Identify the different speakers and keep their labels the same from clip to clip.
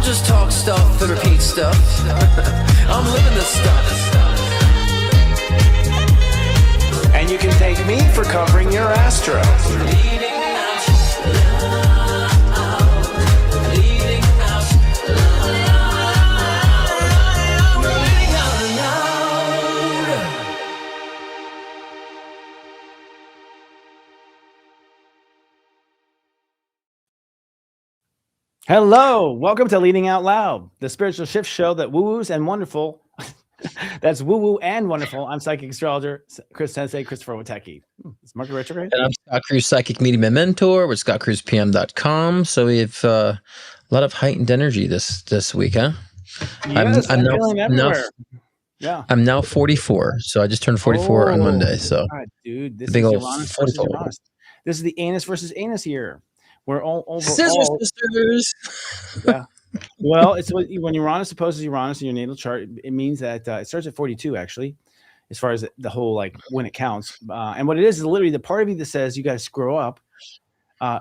Speaker 1: just talk stuff and repeat stuff. I'm living this stuff.
Speaker 2: And you can thank me for covering your astro.
Speaker 1: Leading out loud. Leading out loud. We're leading out loud.
Speaker 3: Hello, welcome to Leading Out Loud, the spiritual shift show that woo-woos and wonderful. That's woo-woo and wonderful. I'm psychic astrologer Chris Sensei, Christopher Witecki. It's Mercury retrograde.
Speaker 4: And I'm Scott Cruz, psychic medium and mentor with scottcruzpm.com. So we have a lot of heightened energy this week, huh?
Speaker 3: Yes, I'm feeling everywhere.
Speaker 4: Yeah. I'm now 44. So I just turned 44 on Monday. So
Speaker 3: God, dude, this
Speaker 4: big
Speaker 3: is
Speaker 4: old
Speaker 3: Uranus versus
Speaker 4: 44.
Speaker 3: Uranus. This is the anus versus anus here. We're all over.
Speaker 4: Sisters.
Speaker 3: Yeah. Well, it's when Uranus opposes Uranus in your natal chart, it means that it starts at 42, actually, as far as the whole, like, when it counts. And what it is literally the part of you that says you got to grow up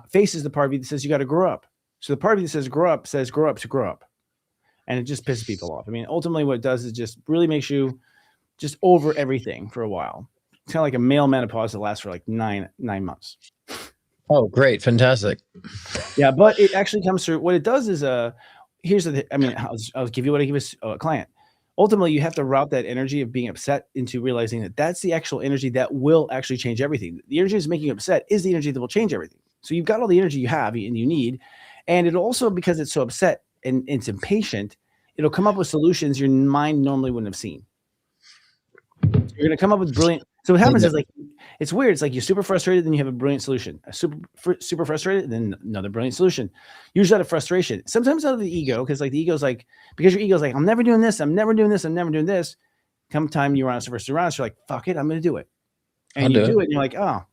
Speaker 3: faces the part of you that says you got to grow up. So the part of you that says grow up says grow up to grow up. And it just pisses people off. I mean, ultimately what it does is just really makes you just over everything for a while. It's kind of like a male menopause that lasts for like nine months.
Speaker 4: Oh, great. Fantastic.
Speaker 3: Yeah, but it actually comes through. What it does is, here's the thing. I mean, I'll give you what I give a client. Ultimately, you have to route that energy of being upset into realizing that that's the actual energy that will actually change everything. The energy that's making you upset is the energy that will change everything. So you've got all the energy you have and you need. And it'll also, because it's so upset and it's impatient, it'll come up with solutions your mind normally wouldn't have seen. You're going to come up with brilliant. So what happens is, like, it's weird. It's like you're super frustrated, then you have a brilliant solution. Super frustrated, then another brilliant solution. Usually out of frustration. Sometimes out of the ego, because like the ego's like, because your ego's like, I'm never doing this. I'm never doing this. I'm never doing this. Come time Uranus versus Uranus, you're like, fuck it, I'm going to do it. And you do it, and you're like, oh,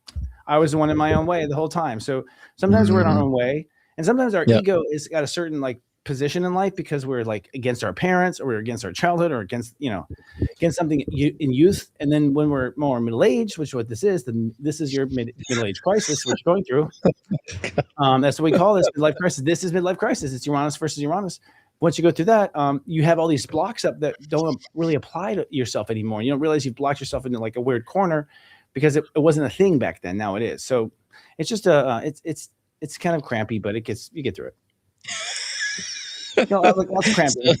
Speaker 3: I was the one in my own way the whole time. So sometimes we're in our own way, and sometimes our ego is got a certain like position in life because we're like against our parents, or we're against our childhood, or against something in youth. And then when we're more middle-aged, which is what this is, this is your middle-age crisis, which you're going through. That's what we call this midlife crisis. This is midlife crisis. It's Uranus versus Uranus. Once you go through that, you have all these blocks up that don't really apply to yourself anymore. You don't realize you've blocked yourself into like a weird corner because it wasn't a thing back then. Now it is. So it's just it's kind of crampy, but you get through it. Lots of crampy.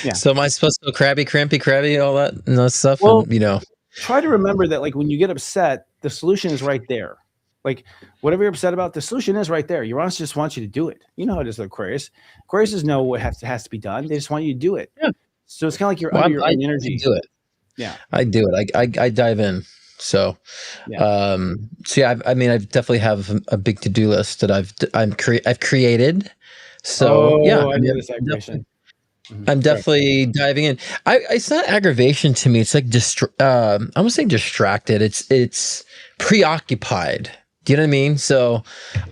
Speaker 3: Yeah.
Speaker 4: So am I supposed to go crampy, all that stuff?
Speaker 3: Well,
Speaker 4: and,
Speaker 3: try to remember that, like, when you get upset, the solution is right there. Like, whatever you're upset about, the solution is right there. Uranus just wants you to do it. You know how it is with Aquarius. Aquarius know what has to be done. They just want you to do it. Yeah. So it's kind of like you're under your own energy.
Speaker 4: I do it.
Speaker 3: Yeah.
Speaker 4: I do it. I dive in. So,
Speaker 3: yeah.
Speaker 4: I mean, I definitely have a big to-do list that I've created. So
Speaker 3: I know this aggravation.
Speaker 4: I'm definitely diving in. It's not aggravation to me. It's like I won't say distracted. It's preoccupied. Do you know what I mean? So,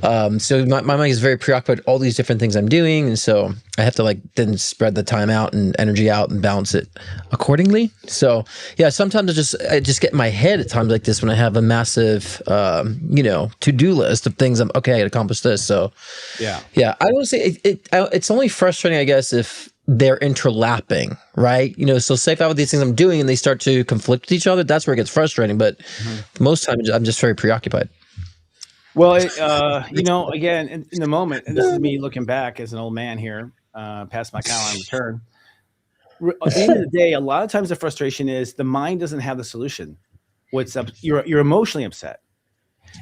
Speaker 4: my mind is very preoccupied with all these different things I'm doing, and so I have to like then spread the time out and energy out and balance it accordingly. So, yeah, sometimes I just get in my head at times like this when I have a massive, to-do list of things. I gotta accomplish this. So, yeah. I don't say it's only frustrating, I guess, if they're interlapping, right? So say if I have these things I'm doing and they start to conflict with each other, that's where it gets frustrating. But most times I'm just very preoccupied.
Speaker 3: Well, again, in the moment, and this is me looking back as an old man here, past my Caroline return. At the end of the day, a lot of times the frustration is the mind doesn't have the solution. What's up? You're emotionally upset,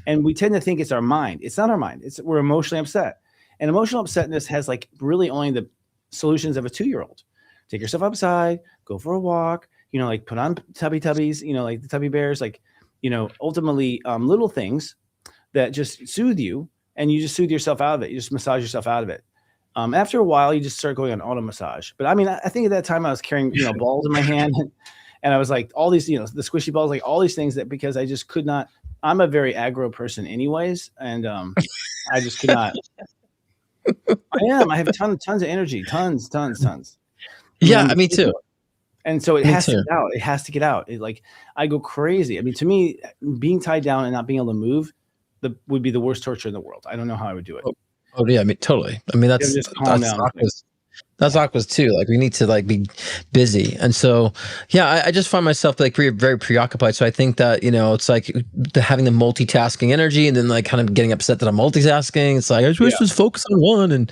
Speaker 3: and we tend to think it's our mind. It's not our mind. We're emotionally upset, and emotional upsetness has like really only the solutions of a 2-year-old. Take yourself outside, go for a walk. Like put on tubbies. Like the tubby bears. Like, ultimately, little things that just soothe you, and you just soothe yourself out of it. You just massage yourself out of it. After a while, you just start going on auto massage. But I mean, I think at that time I was carrying, balls in my hand, and I was like all these, the squishy balls, like all these things that, because I just could not. I'm a very aggro person, anyways, and I just could not. I am. I have tons of energy, tons.
Speaker 4: Yeah, me too.
Speaker 3: And so it has to get out. It has to get out. I go crazy. I mean, to me, being tied down and not being able to move would be the worst torture in the world. I don't know how I would do it.
Speaker 4: Oh yeah, I mean, totally. I mean, that's
Speaker 3: just calm down.
Speaker 4: That's Aqua's too. Like we need to like be busy, and so yeah, I just find myself like very preoccupied. So I think that it's like having the multitasking energy, and then like kind of getting upset that I'm multitasking. It's like I just wish to focus on one, and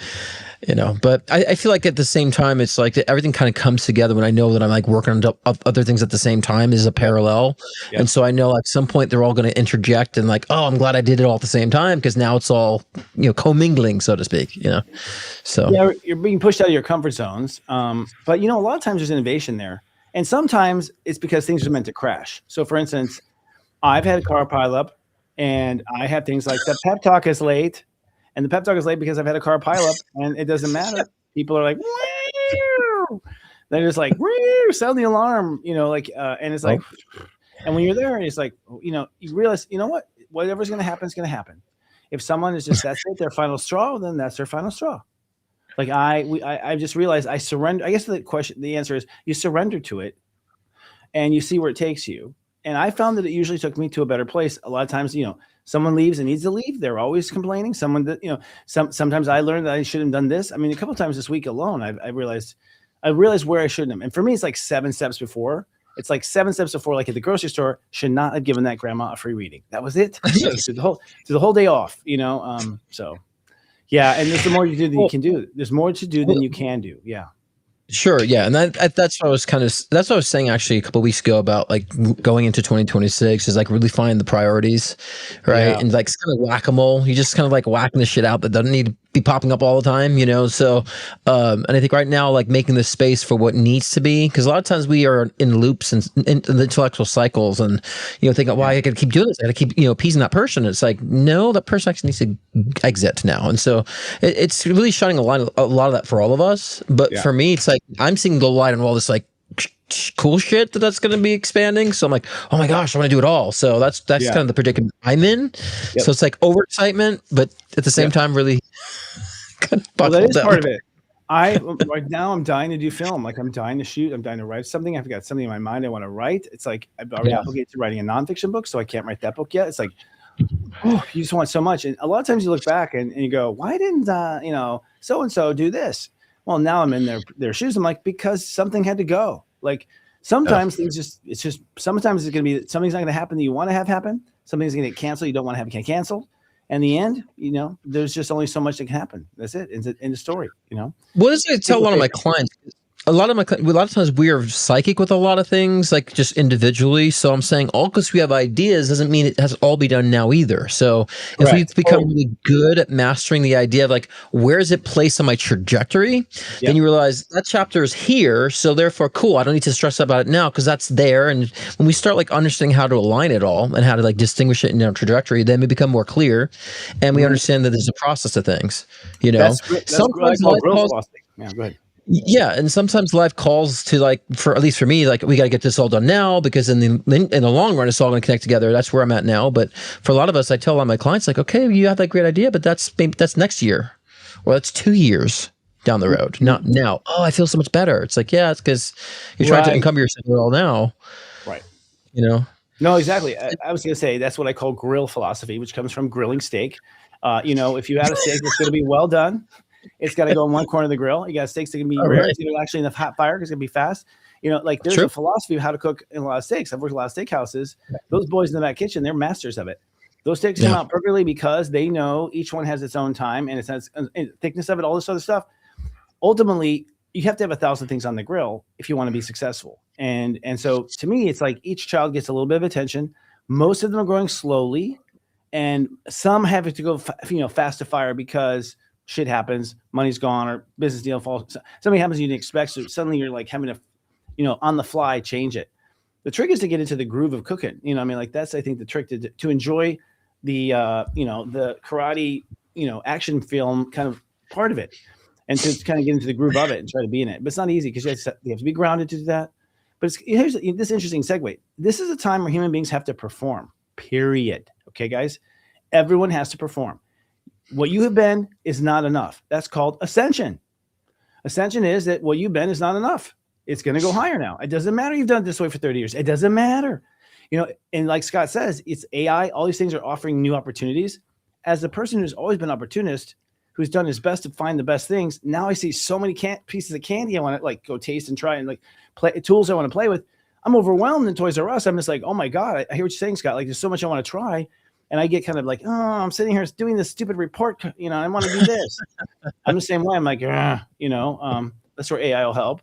Speaker 4: But I feel like at the same time, it's like everything kind of comes together when I know that I'm like working on other things at the same time is a parallel, and so I know at some point they're all going to interject and like, oh, I'm glad I did it all at the same time because now it's all commingling, so to speak. So
Speaker 3: yeah, you're being pushed out of your comfort zones. But a lot of times there's innovation there, and sometimes it's because things are meant to crash. So, for instance, I've had a car pileup, and I have things like the pep talk is late, and the pep talk is late because I've had a car pileup, and it doesn't matter. People are like, woo! They're just like, woo! Sound the alarm, and it's like, and when you're there, it's like, you realize, what, whatever's going to happen is going to happen. If someone is just that's it, their final straw, then that's their final straw. Like I just realized I surrender. I guess the answer is you surrender to it, and you see where it takes you. And I found that it usually took me to a better place. A lot of times, someone leaves and needs to leave. They're always complaining. Someone that sometimes I learned that I should have done this. I mean, a couple of times this week alone, I realized where I shouldn't have. And for me, it's like 7 steps before. It's like 7 steps before, like at the grocery store, should not have given that grandma a free reading. That was it. to the whole day off, So yeah, and there's the more you do than you can do. There's more to do than you can do. Yeah.
Speaker 4: Sure. Yeah. And that's what I was that's what I was saying actually a couple of weeks ago about like going into 2026 is like really find the priorities, right?
Speaker 3: Yeah.
Speaker 4: And like it's kind of whack-a-mole. You just kind of like whacking the shit out that doesn't need to be popping up all the time, So, and I think right now, like making the space for what needs to be, because a lot of times we are in loops and in the intellectual cycles and, thinking, well, I got to keep doing this. I got to keep, appeasing that person. It's like, no, that person actually needs to exit now. And so it's really shining a lot of that for all of us. But for me, it's like, I'm seeing the light on all this, like, cool shit that's going to be expanding. So I'm like, oh my gosh, I want to do it all. So that's kind of the predicament I'm in. So it's like overexcitement, but at the same time, really kind of
Speaker 3: well, that is part of it. Right now I'm dying to do film. Like I'm dying to shoot. I'm dying to write something. I've got something in my mind I want to write. It's like I've already obligated to writing a nonfiction book, so I can't write that book yet. It's like, oh, you just want so much. And a lot of times you look back and you go, why didn't so-and-so do this? Well, now I'm in their shoes. I'm like, because something had to go. Like sometimes sometimes it's going to be, something's not going to happen that you want to have happen. Something's going to get canceled. You don't want to have it canceled. And in the end, there's just only so much that can happen. That's it. In the story,
Speaker 4: What does I tell a lot of my clients? A lot of times we are psychic with a lot of things, like just individually. So I'm saying all because we have ideas doesn't mean it has to all be done now either. So if we become really good at mastering the idea of like, where is it placed on my trajectory? Then you realize that chapter is here. So therefore, cool, I don't need to stress about it now because that's there. And when we start like understanding how to align it all and how to like distinguish it in our trajectory, then we become more clear and we understand that there's a process to things,
Speaker 3: That's
Speaker 4: Sometimes
Speaker 3: life philosophy. Yeah, go ahead.
Speaker 4: Yeah, and sometimes life calls to like, for at least for me, like we got to get this all done now because in the long run, it's all going to connect together. That's where I'm at now. But for a lot of us, I tell a lot of my clients like, okay, you have that great idea, but that's next year, or that's 2 years down the road, not now. Oh, I feel so much better. It's like, yeah, it's because you're trying to encumber yourself with it all now,
Speaker 3: right?
Speaker 4: No,
Speaker 3: exactly. I was going to say that's what I call grill philosophy, which comes from grilling steak. If you had a steak that's going to be well done. It's got to go in one corner of the grill. You got steaks that can be rare. It's actually in the hot fire because it's going to be fast. There's a philosophy of how to cook in a lot of steaks. I've worked a lot of steakhouses. Those boys in the back kitchen, they're masters of it. Those steaks come out perfectly because they know each one has its own time and its thickness of it, all this other stuff. Ultimately, you have to have 1,000 things on the grill if you want to be successful. And so to me, it's like each child gets a little bit of attention. Most of them are growing slowly, and some have to go fast to fire because shit happens, money's gone, or business deal falls. Something happens you didn't expect, so suddenly you're like having to, on the fly change it. The trick is to get into the groove of cooking. That's I think the trick to enjoy the the karate action film kind of part of it, and to kind of get into the groove of it and try to be in it. But it's not easy because you have to be grounded to do that. But here's this interesting segue. This is a time where human beings have to perform. Period. Okay, guys, everyone has to perform. What you have been is not enough. That's called ascension. Ascension is that what you've been is not enough. It's going to go higher now. It doesn't matter you've done it this way for 30 years. It doesn't matter. And like Scott says, it's AI. All these things are offering new opportunities. As the person who's always been opportunist, who's done his best to find the best things. Now I see so many pieces of candy I want to like go taste and try and like play tools I want to play with. I'm overwhelmed in Toys R Us. I'm just like, oh my God, I hear what you're saying, Scott. Like there's so much I want to try. And I get kind of like, oh, I'm sitting here doing this stupid report. I want to do this. I'm the same way. I'm like, that's where AI will help.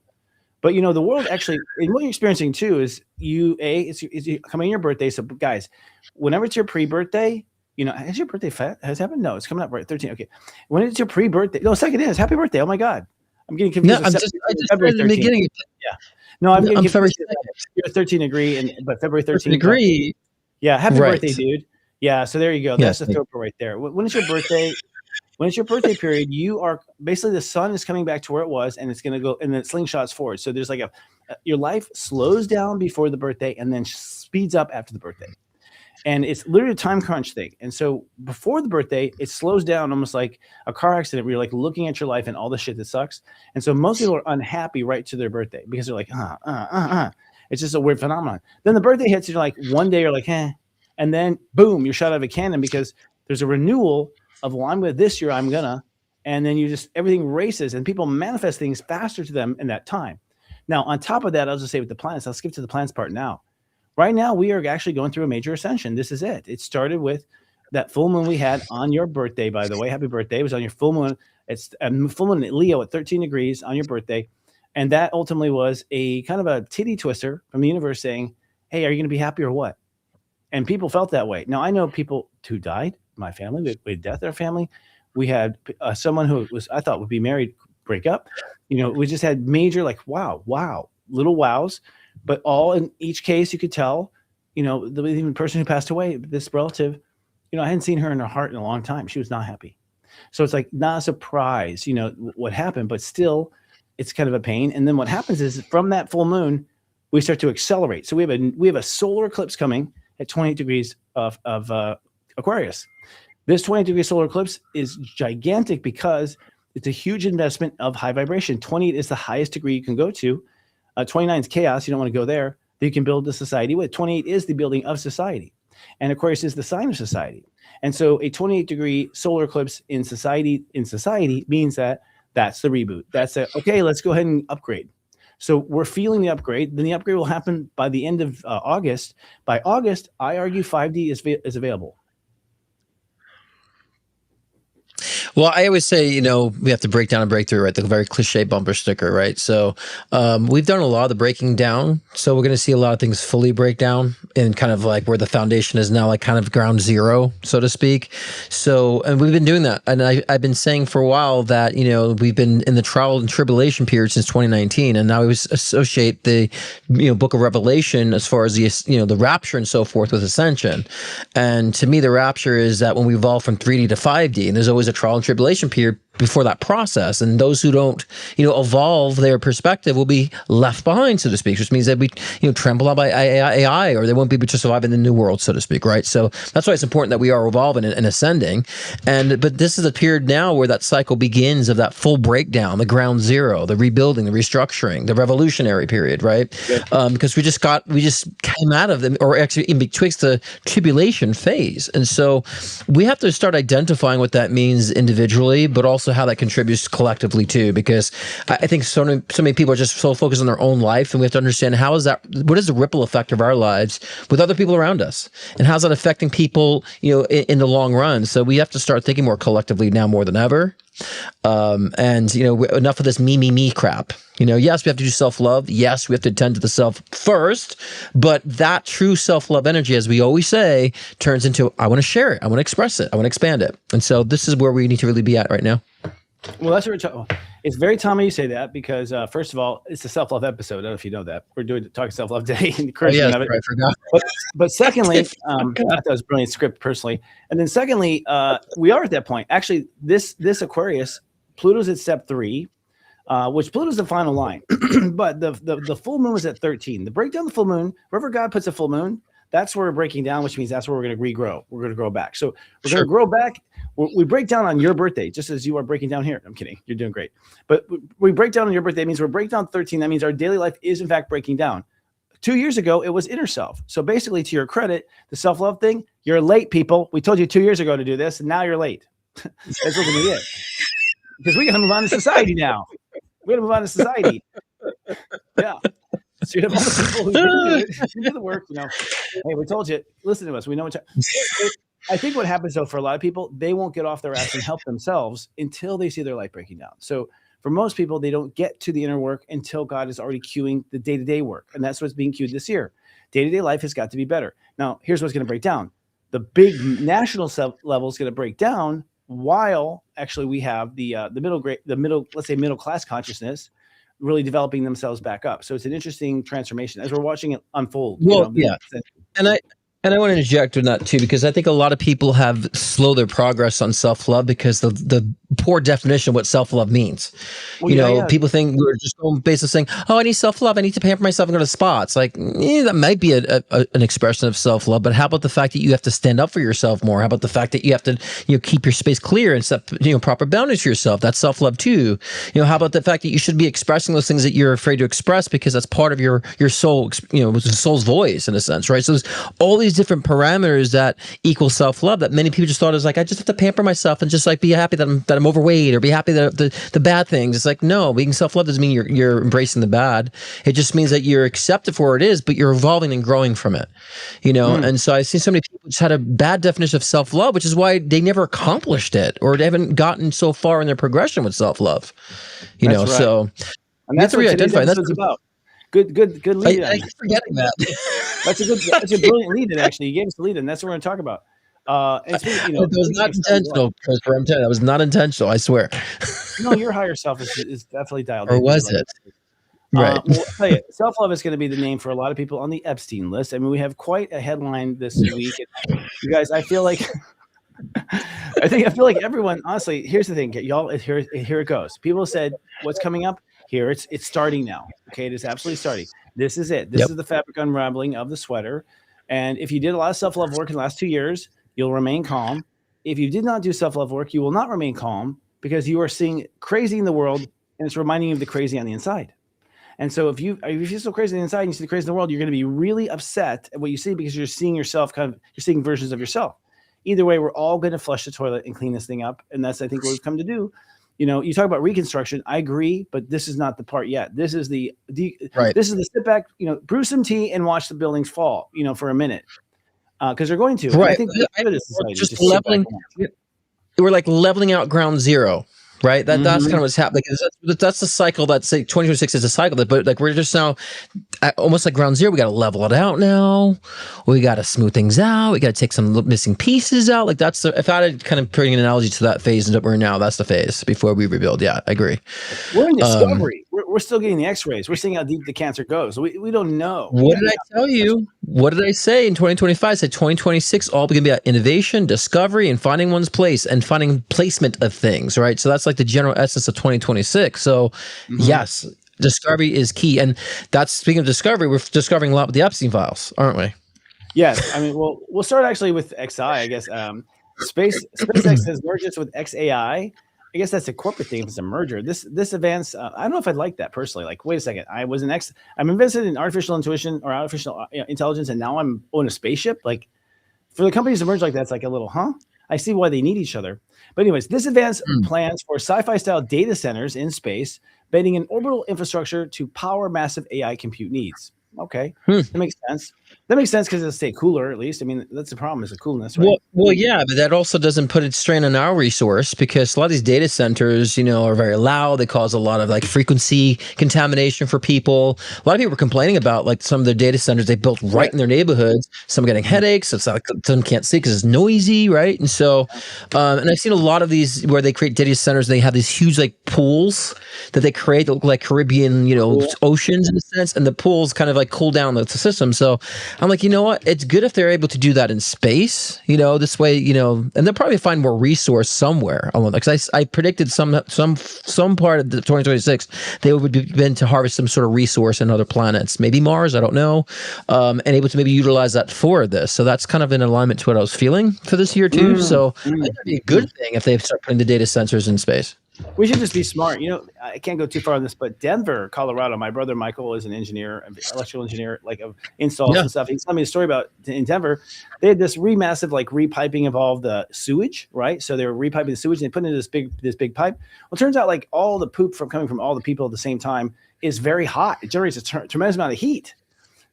Speaker 3: But the world actually, and what you're experiencing too is it's coming your birthday. So guys, whenever it's your pre-birthday, has your birthday has happened? No, it's coming up right 13. Okay. When it's your pre-birthday, no, second is happy birthday. Oh my God. I'm getting confused.
Speaker 4: No, I just February 13th. Beginning.
Speaker 3: Yeah. No, I'm getting confused.
Speaker 4: February 2nd.
Speaker 3: You're 13 degree, but February 13th.
Speaker 4: Degree.
Speaker 3: Yeah. Happy birthday, dude. Yeah. So there you go. That's
Speaker 4: Yes.
Speaker 3: the throw right there. When is your birthday? When it's your birthday period, you are basically the sun is coming back to where it was, and it's going to go, and then it slingshots forward. So there's like your life slows down before the birthday and then speeds up after the birthday. And it's literally a time crunch thing. And so before the birthday, it slows down almost like a car accident where you're like looking at your life and all the shit that sucks. And so most people are unhappy right to their birthday because they're like, It's just a weird phenomenon. Then the birthday hits, and you're like, one day you're like, and then boom, you're shot out of a cannon because there's a renewal of, well, I'm with this year, I'm gonna, and then everything races and people manifest things faster to them in that time. Now, on top of that, I'll just say with the planets, I'll skip to the planets part now. Right now, we are actually going through a major ascension. This is it. It started with that full moon we had on your birthday, by the way. Happy birthday. It was on your full moon. It's a full moon in Leo at 13 degrees on your birthday. And that ultimately was a kind of a titty twister from the universe saying, hey, are you going to be happy or what? And people felt that way. Now, I know people who died. My family, we had death in our family. We had someone who I thought would be married break up. We just had major wow, little wows, but all in each case you could tell, the even person who passed away, this relative, I hadn't seen her in her heart in a long time. She was not happy. So it's like not a surprise, what happened, but still it's kind of a pain. And then what happens is from that full moon, we start to accelerate. So we have a solar eclipse coming at 28 degrees of Aquarius. This 20-degree solar eclipse is gigantic because it's a huge investment of high vibration. 28 is the highest degree you can go to. 29 is chaos. You don't want to go there. That you can build the society with. 28 is the building of society. And Aquarius is the sign of society. And so a 28-degree solar eclipse in society means that's the reboot. That's okay, let's go ahead and upgrade. So we're feeling the upgrade. Then the upgrade will happen by the end of August. By August, I argue 5D is available.
Speaker 4: Well, I always say, we have to break down and break through, right? The very cliche bumper sticker, right? So we've done a lot of the breaking down. So we're going to see a lot of things fully break down and kind of like where the foundation is now, like kind of ground zero, so to speak. So, and we've been doing that. And I've been saying for a while that, we've been in the trial and tribulation period since 2019. And now we associate the, book of Revelation as far as the rapture and so forth with ascension. And to me, the rapture is that when we evolve from 3D to 5D, and there's always a trial and tribulation period before that process, and those who don't evolve their perspective will be left behind, so to speak, which means that we trampled on by AI, or they won't be able to survive in the new world, so to speak, right? So that's why it's important that we are evolving and ascending. But this is a period now where that cycle begins of that full breakdown, the ground zero, the rebuilding, the restructuring, the revolutionary period, right? Because we just came out of them, or actually in betwixt the tribulation phase, and so we have to start identifying what that means individually, but also how that contributes collectively too, because I think so many people are just so focused on their own life, and we have to understand what is the ripple effect of our lives with other people around us, and how's that affecting people, in the long run. So we have to start thinking more collectively now more than ever. Enough of this me crap. Yes, we have to do self-love. Yes, we have to attend to the self first, but that true self-love energy, as we always say, turns into, I want to share it. I want to express it. I want to expand it. And so this is where we need to really be at right now.
Speaker 3: Well, that's what we're talking. It's very timely you say that because, first of all, it's a self-love episode. I don't know if you know that. We're talking self-love today. And
Speaker 4: yes, I forgot.
Speaker 3: But secondly, that was a brilliant script personally. And then secondly, we are at that point. Actually, this Aquarius, Pluto's at step 3, which Pluto's the final line. But the full moon was at 13. The breakdown of the full moon, wherever God puts a full moon, that's where we're breaking down, which means that's where we're going to regrow. We're going to grow back. So we're going to grow back. We break down on your birthday, just as you are breaking down here. I'm kidding. You're doing great. But we break down on your birthday. It means we're breaking down 13. That means our daily life is, in fact, breaking down. 2 years ago, it was inner self. So basically, to your credit, the self-love thing, you're late, people. We told you 2 years ago to do this, and now you're late. That's what it is. because we got to move on to society now. We got to move on to society. Yeah. So you have all the people who do the work, hey, we told you, listen to us. We know what I think what happens though, for a lot of people, they won't get off their ass and help themselves until they see their light breaking down. So for most people, they don't get to the inner work until God is already cueing the day-to-day work. And that's what's being cued this year. Day-to-day life has got to be better. Now, here's what's going to break down. The big national level is going to break down while actually we have the middle class consciousness really developing themselves back up. So it's an interesting transformation as we're watching it unfold.
Speaker 4: Well, yeah. And I want to interject with that too, because I think a lot of people have slowed their progress on self-love because the poor definition of what self-love means. Well, people think we're just going basically saying, oh, I need self-love. I need to pamper myself and go to spa. It's like, that might be an expression of self-love, but how about the fact that you have to stand up for yourself more? How about the fact that you have to, keep your space clear and set, proper boundaries for yourself? That's self-love too. How about the fact that you should be expressing those things that you're afraid to express because that's part of your soul, soul's voice in a sense, right? So there's all these different parameters that equal self-love that many people just thought is like, I just have to pamper myself and just like be happy that I'm overweight or be happy that the bad things. It's like, no, being self-love doesn't mean you're embracing the bad. It just means that you're accepted for what it is, but you're evolving and growing from it, And so I see so many people just had a bad definition of self-love, which is why they never accomplished it or they haven't gotten so far in their progression with self-love,
Speaker 3: That's right.
Speaker 4: So
Speaker 3: and that's what today's episode's about. Good lead.
Speaker 4: I keep forgetting that.
Speaker 3: That's a brilliant lead in, actually. You gave us the lead in. That's what we're going to talk about.
Speaker 4: It was not intentional, Christopher. I'm telling you, that was not intentional. I swear.
Speaker 3: No, your higher self is definitely dialed in.
Speaker 4: Or was it? Right.
Speaker 3: Well, I'll tell you, self-love is going to be the name for a lot of people on the Epstein list. I mean, we have quite a headline this week. You guys, I feel like everyone, honestly, here's the thing, y'all, here it goes. People said, what's coming up? Here, it's starting now. Okay, it is absolutely starting. This is it. This is the fabric unraveling of the sweater. And if you did a lot of self-love work in the last 2 years, you'll remain calm. If you did not do self-love work, you will not remain calm because you are seeing crazy in the world and it's reminding you of the crazy on the inside. And so if you feel so crazy on the inside and you see the crazy in the world, you're going to be really upset at what you see because you're seeing yourself you're seeing versions of yourself. Either way, we're all going to flush the toilet and clean this thing up. And that's, I think, what we've come to do. You talk about reconstruction. I agree, but this is not the part yet. This is the This is the sit back, brew some tea and watch the buildings fall, for a minute, because they're going to.
Speaker 4: Right.
Speaker 3: I think
Speaker 4: just leveling. We're like leveling out ground zero. Right. That's kind of what's happening. That's the cycle. That's 2026 is a cycle. But like we're just now almost like ground zero. We got to level it out now. We got to smooth things out. We got to take some missing pieces out. Like that's if I had kind of putting an analogy to that phase that we're in now, that's the phase before we rebuild. Yeah, I agree.
Speaker 3: We're in discovery. We're still getting the X-rays. We're seeing how deep the cancer goes. We don't know.
Speaker 4: What did I tell you? What did I say in 2025? I said 2026 all going to be about innovation, discovery, and finding one's place and finding placement of things. Right. So that's like the general essence of 2026. So yes, discovery is key. And that's, speaking of discovery, we're discovering a lot with the Epstein files, aren't we?
Speaker 3: Yes. I mean, we'll start actually with XI, I guess. SpaceX has merged with XAI. I guess that's a corporate thing. It's a merger. This advance, I don't know if I'd like that personally. Like, wait a second, I'm invested in artificial intuition or artificial intelligence, and now I'm on a spaceship. Like, for the companies to merge like that, it's like a little, I see why they need each other. But anyways, this advance plans for sci-fi style data centers in space, betting an orbital infrastructure to power massive AI compute needs. Okay, that makes sense. That makes sense because it'll stay cooler, at least. I mean, that's the problem, is the coolness, right?
Speaker 4: Well, yeah, but that also doesn't put its strain on our resource because a lot of these data centers, are very loud. They cause a lot of like frequency contamination for people. A lot of people are complaining about like some of their data centers they built right in their neighborhoods. Some are getting headaches. Some can't see because it's noisy, right? And so, and I've seen a lot of these where they create data centers. They have these huge like pools that they create that look like Caribbean, oceans in a sense, and the pools kind of like cool down the system. So I'm like, you know what? It's good if they're able to do that in space, this way, and they'll probably find more resource somewhere. Because I predicted some part of the 2026, they would begin to harvest some sort of resource in other planets, maybe Mars, I don't know, and able to maybe utilize that for this. So that's kind of in alignment to what I was feeling for this year too. So that'd be a good thing if they start putting the data sensors in space.
Speaker 3: We should just be smart. I can't go too far on this, but Denver, Colorado. My brother Michael is an engineer, an electrical engineer, like of installs
Speaker 4: Yeah.
Speaker 3: and stuff. He's telling me a story about in Denver. They had this massive like repiping of all the sewage, right? So they were repiping the sewage and they put it into this big pipe. Well, it turns out like all the poop coming from all the people at the same time is very hot. It generates a tremendous amount of heat.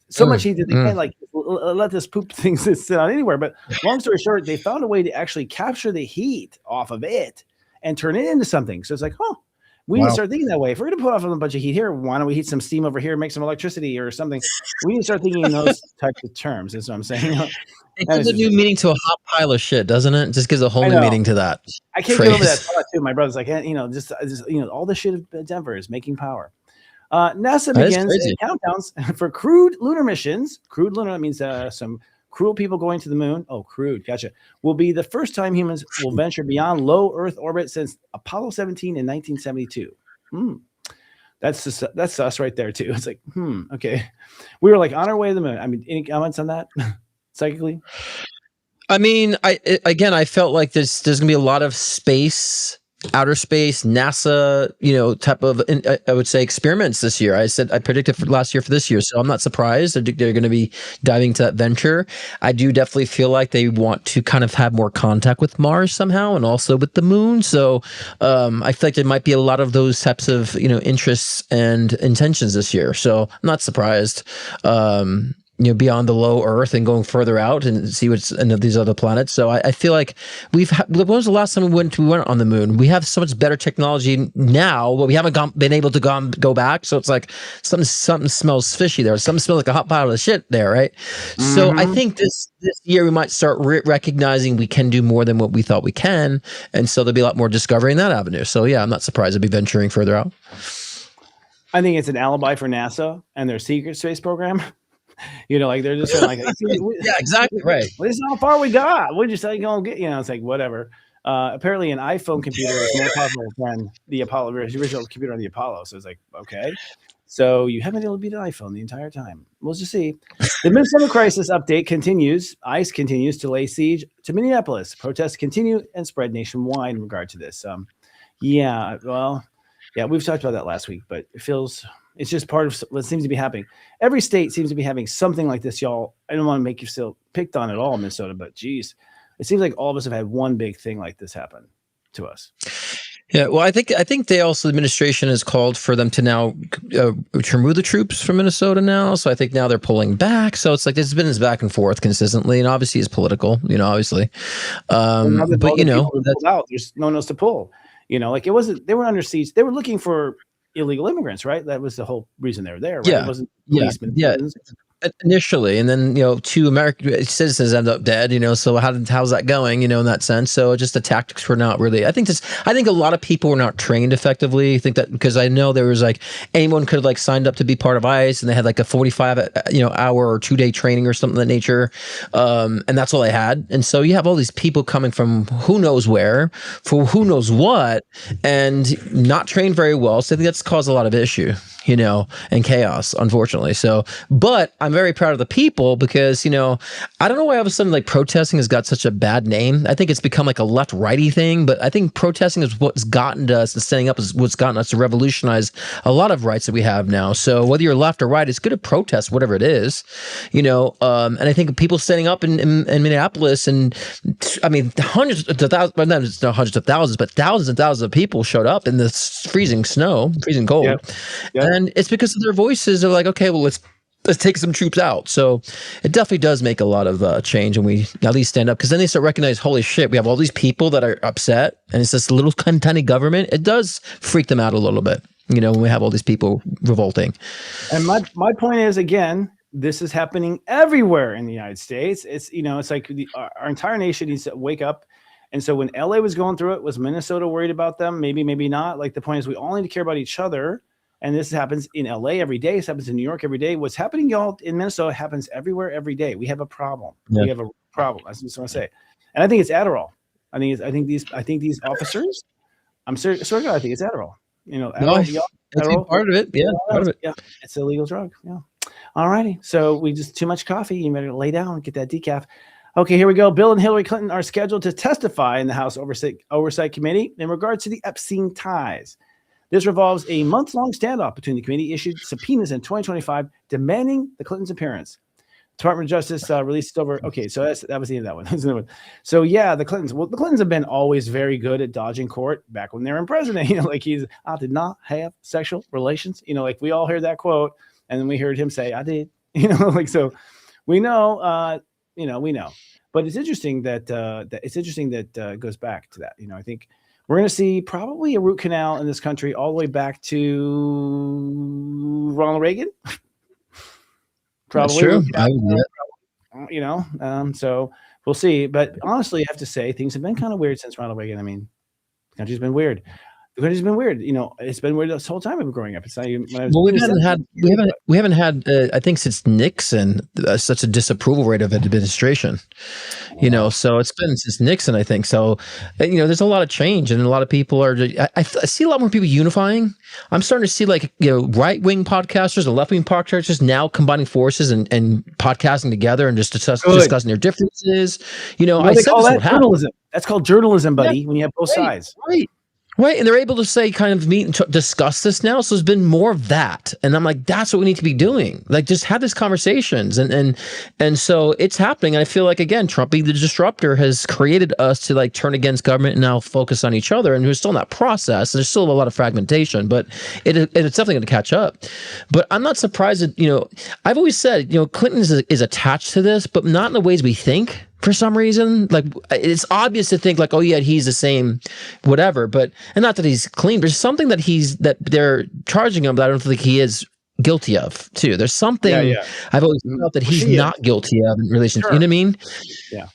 Speaker 3: So much heat that they can't like let this poop thing sit out anywhere. But long story short, they found a way to actually capture the heat off of it and turn it into something. So it's like, we need to start thinking that way. If we're going to put off a bunch of heat here, why don't we heat some steam over here, make some electricity or something? We need to start thinking in those types of terms. That's what I'm saying.
Speaker 4: It gives a new meaning to a hot pile of shit, doesn't it? It just gives a whole new meaning to that.
Speaker 3: I can't get over that thought too. My brother's like, just all the shit of Denver is making power. NASA begins countdowns for crewed lunar missions. Crewed lunar, that means some cruel people going to the moon. Oh, crude. Gotcha. Will be the first time humans will venture beyond low Earth orbit since Apollo 17 in 1972. That's us right there too. It's like, okay. We were like on our way to the moon. I mean, any comments on that psychically?
Speaker 4: I mean, I felt like there's going to be a lot of outer space, NASA, type of, I would say, experiments this year. I predicted for last year for this year, so I'm not surprised they're going to be diving to that venture. I do definitely feel like they want to kind of have more contact with Mars somehow, and also with the moon. So I feel like there might be a lot of those types of interests and intentions this year. So I'm not surprised. Beyond the low Earth and going further out and see what's in these other planets. So I feel like when was the last time we went on the moon? We have so much better technology now, but we haven't been able to go back. So it's like something smells fishy there. Something smells like a hot pile of shit there, right? So I think this year we might start recognizing we can do more than what we thought we can. And so there'll be a lot more discovery in that avenue. So yeah, I'm not surprised to be venturing further out.
Speaker 3: I think it's an alibi for NASA and their secret space program. Like they're just like,
Speaker 4: yeah, exactly right.
Speaker 3: This is how far we got. We're just like gonna get, it's like whatever. Apparently, an iPhone computer is more powerful than the original computer on the Apollo. So it's like, okay, so you haven't been able to beat an iPhone the entire time. We'll just see. The Minnesota crisis update continues. ICE continues to lay siege to Minneapolis. Protests continue and spread nationwide in regard to this. Yeah, we've talked about that last week, but it's just part of what seems to be happening. Every state seems to be having something like this, y'all. I don't want to make you feel picked on at all, Minnesota, but geez, it seems like all of us have had one big thing like this happen to us.
Speaker 4: Yeah, well, I think the administration has called for them to now to remove the troops from Minnesota now. So I think now they're pulling back. So it's like there's been this back and forth consistently, and obviously it's political, obviously. But
Speaker 3: there's no one else to pull. Like it wasn't. They were under siege. They were looking for illegal immigrants, right? That was the whole reason they were there. Right?
Speaker 4: Yeah,
Speaker 3: it wasn't policemen.
Speaker 4: Yeah. Initially, and then 2 American citizens end up dead. So how's that going? In that sense. So just the tactics were not really. I think a lot of people were not trained effectively. I think that because I know there was like anyone could have like signed up to be part of ICE, and they had like a 45 hour or 2-day training or something of that nature, and that's all they had. And so you have all these people coming from who knows where for who knows what, and not trained very well. So I think that's caused a lot of issue, and chaos, unfortunately. So, but I'm very proud of the people because, I don't know why all of a sudden like protesting has got such a bad name. I think it's become like a left-righty thing, but I think protesting is what's gotten to us, and standing up is what's gotten us to revolutionize a lot of rights that we have now. So whether you're left or right, it's good to protest whatever it is, and I think people standing up in Minneapolis, and I mean, hundreds of thousands, well, not hundreds of thousands, but thousands and thousands of people showed up in this freezing snow, freezing cold. Yep. And it's because of their voices. They're like, okay, well, let's take some troops out. So it definitely does make a lot of change, and we at least stand up, because then they start recognizing, holy shit, we have all these people that are upset, and it's this little tiny government. It does freak them out a little bit, when we have all these people revolting.
Speaker 3: And my point is, again, this is happening everywhere in the United States. It's, it's like our entire nation needs to wake up. And so when LA was going through it, was Minnesota worried about them? Maybe, maybe not. Like the point is, we all need to care about each other. And this happens in LA every day. This happens in New York every day. What's happening, y'all, in Minnesota happens everywhere every day. We have a problem. Yeah. We have a problem. That's what I want to say. And I think it's Adderall. I think these officers. I'm serious. I think it's Adderall. Adderall,
Speaker 4: Adderall, part of it. Yeah, part of it.
Speaker 3: Yeah, it's an illegal drug. Yeah. All righty. So we just too much coffee. You better lay down and get that decaf. Okay, here we go. Bill and Hillary Clinton are scheduled to testify in the House Oversight Committee in regards to the Epstein ties. This revolves a month-long standoff between the committee issued subpoenas in 2025 demanding the Clintons' appearance. Department of Justice released over. Okay, so that was the end of that one. That's the one. So yeah, the Clintons. Well, the Clintons have been always very good at dodging court. Back when they were in president, like I did not have sexual relations. Like we all heard that quote, and then we heard him say, "I did." Like so, we know. We know. But it's interesting that goes back to that. I think we're going to see probably a root canal in this country all the way back to Ronald Reagan. Probably.
Speaker 4: That's true.
Speaker 3: So we'll see. But honestly, I have to say things have been kind of weird since Ronald Reagan. I mean, the country's been weird. The country's been weird. It's been weird this whole time I've been growing up. It's not even.
Speaker 4: We haven't had. I think since Nixon, such a disapproval rate of administration. So it's been since Nixon, I think. So, there's a lot of change, and a lot of people are. I see a lot more people unifying. I'm starting to see right wing podcasters and left wing podcasters now combining forces and podcasting together and just discussing their differences. I
Speaker 3: they call that journalism. That's called journalism, buddy. Yeah, when you have both sides,
Speaker 4: right. Right, and they're able to kind of meet and discuss this now. So there's been more of that, and I'm like, that's what we need to be doing. Just have these conversations, and so it's happening. And I feel like again, Trump, the disruptor, has created us to turn against government and now focus on each other. And we're still in that process. There's still a lot of fragmentation, but it's definitely going to catch up. But I'm not surprised that I've always said Clinton is attached to this, but not in the ways we think. For some reason, it's obvious to think oh yeah, he's the same, whatever. But and not that he's clean, but there's something that they're charging him that I don't think he is guilty of too. There's something I've always felt that he's not guilty of in relation. Sure. You know what I mean?
Speaker 3: Yeah.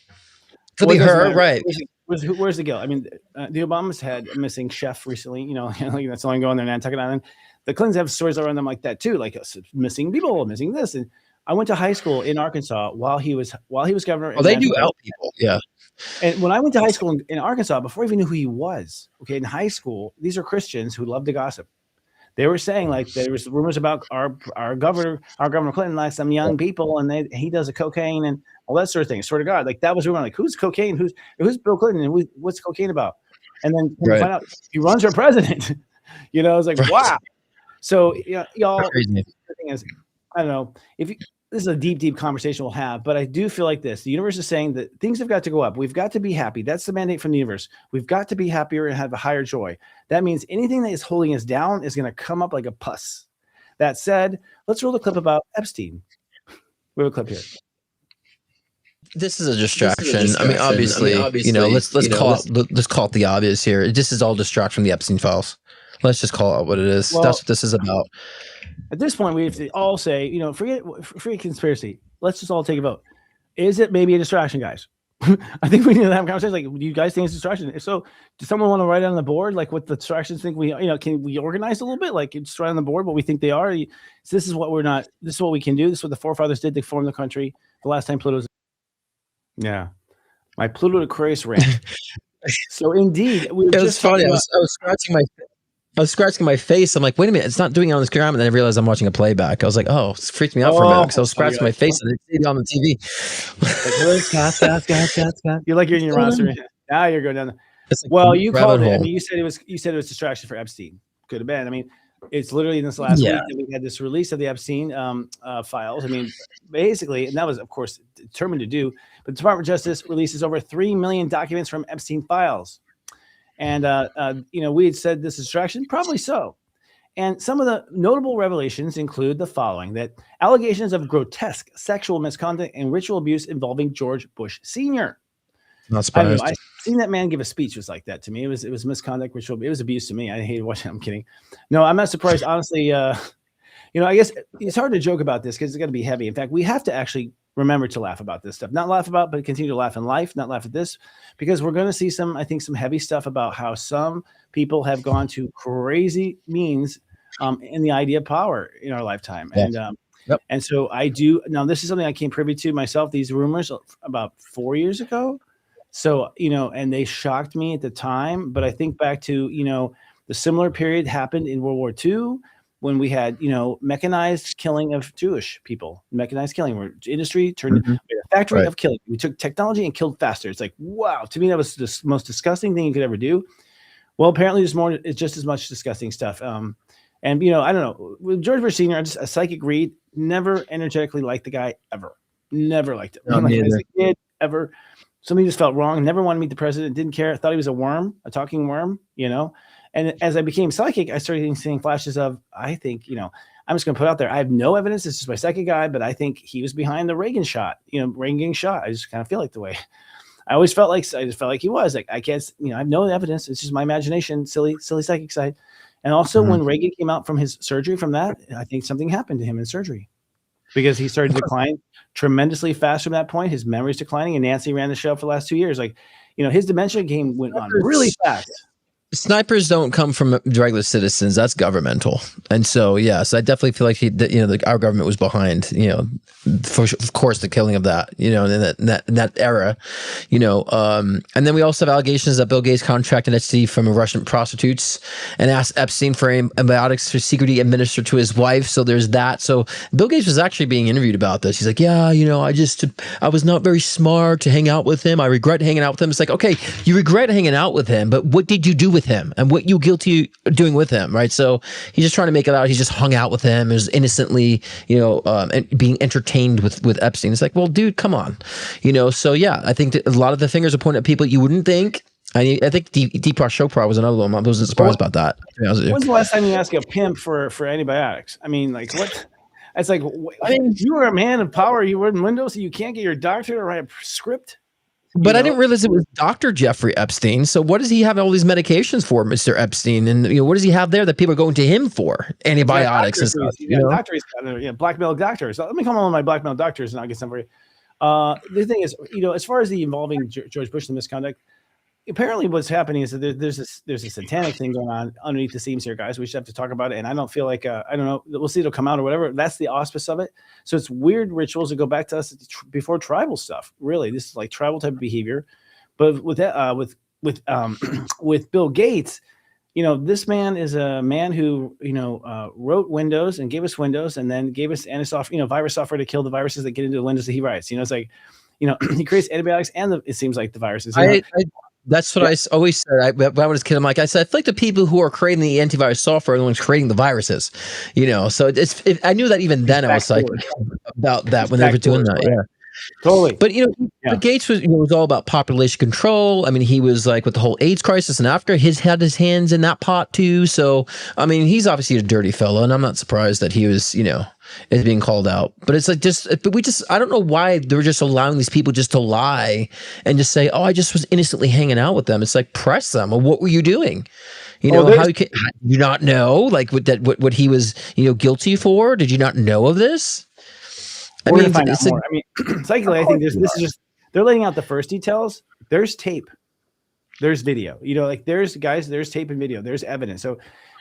Speaker 4: Could be her, right?
Speaker 3: Where's the guilt? I mean, the Obamas had a missing chef recently. That's only going there in Nantucket Island. The Clintons have stories around them like that too, missing people, missing this and. I went to high school in Arkansas while he was governor.
Speaker 4: Oh, they do out people, yeah.
Speaker 3: And when I went to high school in Arkansas, before I even knew who he was, in high school, these are Christians who love to gossip. They were saying there was rumors about our governor Clinton likes some young people, and he does a cocaine and all that sort of thing. Swear to God, that was rumor. Who's cocaine? Who's Bill Clinton? And what's cocaine about? And then find out he runs for president. I was like, wow. So y'all. The thing is, I don't know if you. This is a deep conversation we'll have, but I do feel like this. The universe is saying that things have got to go up. We've got to be happy. That's the mandate from the universe. We've got to be happier and have a higher joy. That means anything that is holding us down is going to come up like a pus. That said, let's roll the clip about Epstein. We have a clip here.
Speaker 4: This is a distraction. I mean, obviously, let's call it the obvious here. This is all distraction from the Epstein files. Let's just call it what it is. That's what this is about.
Speaker 3: At this point, we have to all say, forget conspiracy. Let's just all take a vote. Is it maybe a distraction, guys? I think we need to have a conversation. Do you guys think it's a distraction? If so, does someone want to write on the board what the distractions think can we organize a little bit? Just write on the board what we think they are. So this is what we're not. This is what we can do. This is what the forefathers did to form the country. The last time Pluto was. Yeah, my Pluto to Aquarius rant. So indeed, we were just
Speaker 4: funny. I was scratching my face. I'm like, wait a minute, it's not doing it on the screen. And then I realized I'm watching a playback. I was like, oh, it's freaked me out for a minute because I was scratching my face and I see it on the TV.
Speaker 3: Scott. You're you're in your roster. Now you're going down. You called it. I mean, you said it was distraction for Epstein. Could have been. I mean, it's literally in this last week that we had this release of the Epstein files. I mean, basically, and that was, of course, determined to do. But the Department of Justice releases over 3 million documents from Epstein files. And, we had said this is distraction, probably so. And some of the notable revelations include the following: that allegations of grotesque sexual misconduct and ritual abuse involving George Bush Sr.
Speaker 4: Not surprised.
Speaker 3: I've seen that man give a speech was like that to me. It was misconduct, ritual. It was abuse to me. I hated watching. I'm kidding. No, I'm not surprised. Honestly, I guess it's hard to joke about this because it's going to be heavy. In fact, we have to actually remember to laugh about this stuff. Not laugh about, but continue to laugh in life, not laugh at this, because we're going to see some heavy stuff about how some people have gone to crazy means in the idea of power in our lifetime. Yeah. And and so I do. Now, this is something I came privy to myself, these rumors about 4 years ago. So, and they shocked me at the time, but I think back to, the similar period happened in World War II. when we had, mechanized killing of Jewish people, mechanized killing, where industry turned
Speaker 4: Mhm.
Speaker 3: a factory
Speaker 4: Right.
Speaker 3: of killing. We took technology and killed faster. It's like, wow, to me, that was the most disgusting thing you could ever do. Well, apparently it's just as much disgusting stuff. And I don't know, with George Bush Sr., just a psychic read, never energetically liked the guy ever. Never liked him.
Speaker 4: No,
Speaker 3: Like
Speaker 4: me
Speaker 3: as
Speaker 4: either.
Speaker 3: a kid, ever. Something just felt wrong. Never wanted to meet the president. Didn't care. Thought he was a worm, a talking worm. And as I became psychic, I started seeing flashes of, I think, I'm just going to put out there, I have no evidence. It's just my psychic guy, but I think he was behind the Reagan shot, Reagan getting shot. I just kind of feel like the way I just felt like he was. Like, I can't, I have no evidence. It's just my imagination, silly psychic side. And also when Reagan came out from his surgery from that, I think something happened to him in surgery because he started to decline tremendously fast from that point. His memory's declining, and Nancy ran the show for the last 2 years. Like, his dementia game went on really fast.
Speaker 4: Snipers don't come from regular citizens. That's governmental. And so, yes, I definitely feel like our government was behind, of course, the killing of that, in that era, and then we also have allegations that Bill Gates contracted HT from Russian prostitutes and asked Epstein for antibiotics for secretly administered to his wife. So there's that. So Bill Gates was actually being interviewed about this. He's like, yeah, I was not very smart to hang out with him. I regret hanging out with him. It's like, okay, you regret hanging out with him, but what did you do with him and what you guilty doing with him, right? So he's just trying to make it out. He just hung out with him, is innocently, and being entertained with Epstein. It's like, well, dude, come on, So yeah, I think that a lot of the fingers are pointing at people you wouldn't think. I think Deepak Chopra was another one. I wasn't surprised about that.
Speaker 3: When's the last time you asked a pimp for antibiotics? I mean, like what? It's like, you were a man of power. You were in Windows, so you can't get your doctor to write a script.
Speaker 4: But I didn't realize it was Dr. Jeffrey Epstein. So what does he have all these medications for, Mr. Epstein? And what does he have there that people are going to him for? Antibiotics and stuff.
Speaker 3: Doctors, blackmail doctors. So let me call on my blackmail doctors and I'll get some for you. The thing is, as far as the involving George Bush in misconduct, apparently what's happening is that there's a satanic thing going on underneath the seams here, guys. We should have to talk about it. And I don't feel like, I don't know, we'll see, it'll come out or whatever. That's the auspice of it. So it's weird rituals that go back to us before tribal stuff. Really, this is like tribal type of behavior. But with that, with Bill Gates, this man is a man who, wrote Windows and gave us Windows and then gave us virus software to kill the viruses that get into the Windows that he writes. It's like, he creates antibiotics and it seems like the viruses.
Speaker 4: That's what I always said. When I was a kid, I said, I feel like the people who are creating the antivirus software are the ones creating the viruses, So I knew that even then. I was like about that when they were doing that. Yeah.
Speaker 3: Totally.
Speaker 4: But but Gates was all about population control. I mean, he was like with the whole AIDS crisis in Africa, had his hands in that pot too. So I mean, he's obviously a dirty fellow, and I'm not surprised that he was, is being called out. But it's like I don't know why they're just allowing these people just to lie and just say, oh, I just was innocently hanging out with them. It's like, press them. Well, what were you doing? How did you not know like what he was, guilty for? Did you not know of this?
Speaker 3: We're going to find out more. I mean, psychically, I think this is just, they're laying out the first details. There's tape. There's video. There's tape and video. There's evidence. So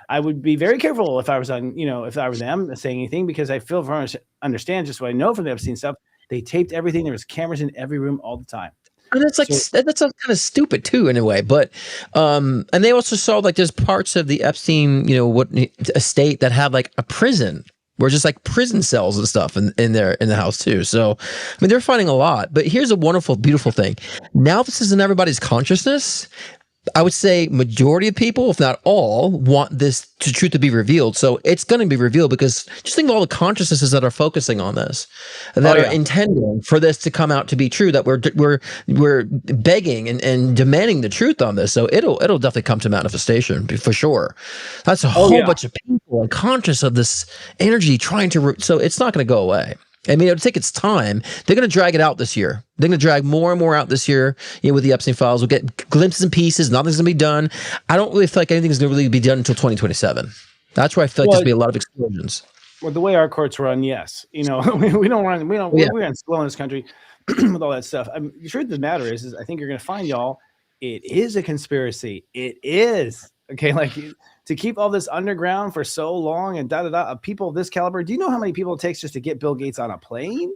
Speaker 3: I would be very careful if I was if I were them saying anything, because I feel from understand just what I know from the Epstein stuff. They taped everything. There was cameras in every room all the time.
Speaker 4: And that's like that's kind of stupid too in a way, but and they also saw like there's parts of the Epstein estate that have like a prison. Where just like prison cells and stuff in the house too. So, I mean, they're finding a lot. But here's a wonderful, beautiful thing. Now this is in everybody's consciousness. I would say majority of people, if not all, want this truth to be revealed. So it's going to be revealed because just think of all the consciousnesses that are focusing on this, that are intending for this to come out to be true. That we're begging and demanding the truth on this. So it'll definitely come to manifestation for sure. That's a whole bunch of people and conscious of this energy trying to. So it's not going to go away. I mean, it'll take its time. They're going to drag it out this year. They're going to drag more and more out this year, with the Epstein files. We'll get glimpses and pieces. Nothing's going to be done. I don't really feel like anything's going to really be done until 2027. That's where I feel like there's going to be a lot of explosions.
Speaker 3: Well, the way our courts run, yes. We don't run. We're slow in this country with all that stuff. I mean, the truth of the matter is I think you're going to find, y'all, it is a conspiracy. It is. Okay, like to keep all this underground for so long and people of this caliber. Do you know how many people it takes just to get Bill Gates on a plane?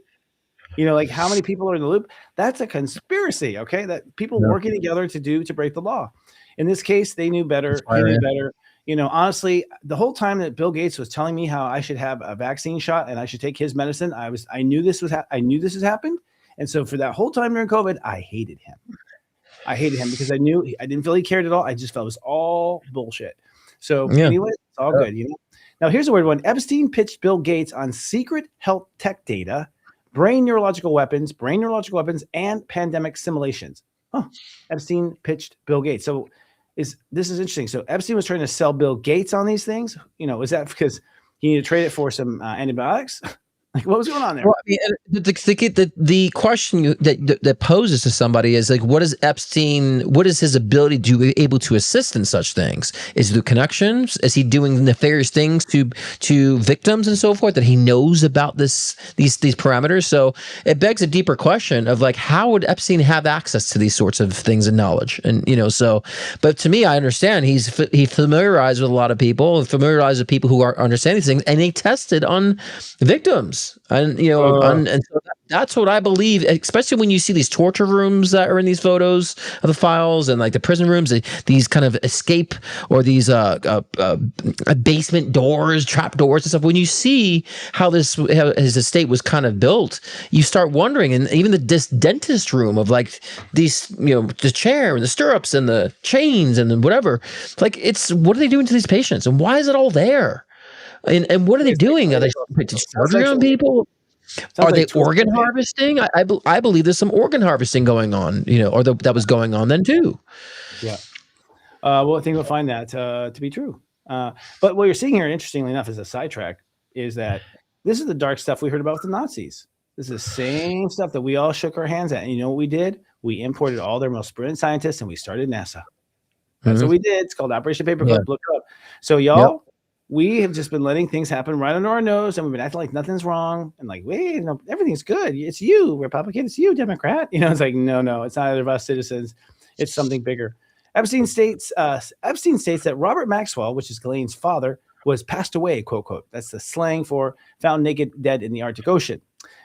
Speaker 3: Like how many people are in the loop? That's a conspiracy. Okay, that people working together to break the law. In this case, they knew better. He knew better. honestly, the whole time that Bill Gates was telling me how I should have a vaccine shot and I should take his medicine, I knew this has happened. And so for that whole time during COVID, I hated him. Because I knew I didn't feel he cared at all. I just felt it was all bullshit. So anyway, it's all good. Now here's a weird one. Epstein pitched Bill Gates on secret health tech data, brain neurological weapons, and pandemic simulations. Epstein pitched Bill Gates. So this is interesting. So Epstein was trying to sell Bill Gates on these things. Is that because he needed to trade it for some antibiotics? Like, what was going on there?
Speaker 4: Well, I mean, the question that poses to somebody is like, what is his ability to be able to assist in such things? Is it through connections? Is he doing nefarious things to victims and so forth that he knows about these parameters? So it begs a deeper question of like, how would Epstein have access to these sorts of things and knowledge? And but to me, I understand he familiarized with a lot of people, familiarized with people who are understanding these things, and he tested on victims. And and so that's what I believe, especially when you see these torture rooms that are in these photos of the files, and like the prison rooms, these kind of escape or these basement doors, trap doors and stuff. When you see how his estate was kind of built, you start wondering. And even this dentist room of like these, the chair and the stirrups and the chains and then whatever, like what are they doing to these patients, and why is it all there? And what are they doing? Are they surgery on people? Are they organ harvesting? I believe there's some organ harvesting going on, or that was going on then too.
Speaker 3: Yeah. Well, I think we'll find that to be true. But what you're seeing here, interestingly enough, as a sidetrack, is that this is the dark stuff we heard about with the Nazis. This is the same stuff that we all shook our hands at. And you know what we did? We imported all their most brilliant scientists and we started NASA. That's what we did. It's called Operation Paperclip.
Speaker 4: Yeah.
Speaker 3: Look it up. So y'all, we have just been letting things happen right under our nose, and we've been acting like nothing's wrong, and like, wait, no, everything's good. It's you, Republican. It's you, Democrat. It's like, no, it's not either of us citizens. It's something bigger. Epstein states that Robert Maxwell, which is Ghislaine's father, was passed away, quote, quote. That's the slang for found naked, dead in the Arctic Ocean,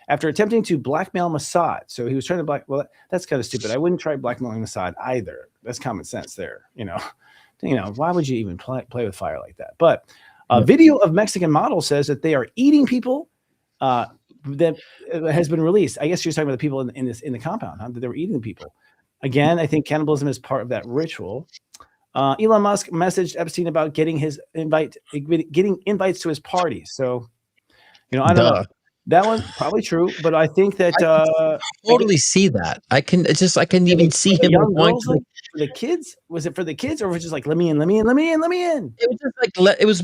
Speaker 3: after attempting to blackmail Mossad. So he was trying to well, that's kind of stupid. I wouldn't try blackmailing Mossad either. That's common sense there. Why would you even play with fire like that? But a video of Mexican model says that they are eating people that has been released. I guess you're talking about the people in the compound, huh? That they were eating the people. Again, I think cannibalism is part of that ritual. Elon Musk messaged Epstein about getting invites to his party. So, I don't know. That one's probably true, but I think that
Speaker 4: I totally see that. I can even see him going to
Speaker 3: for the kids. Was it for the kids, or was it just like let me in? It
Speaker 4: was just like it was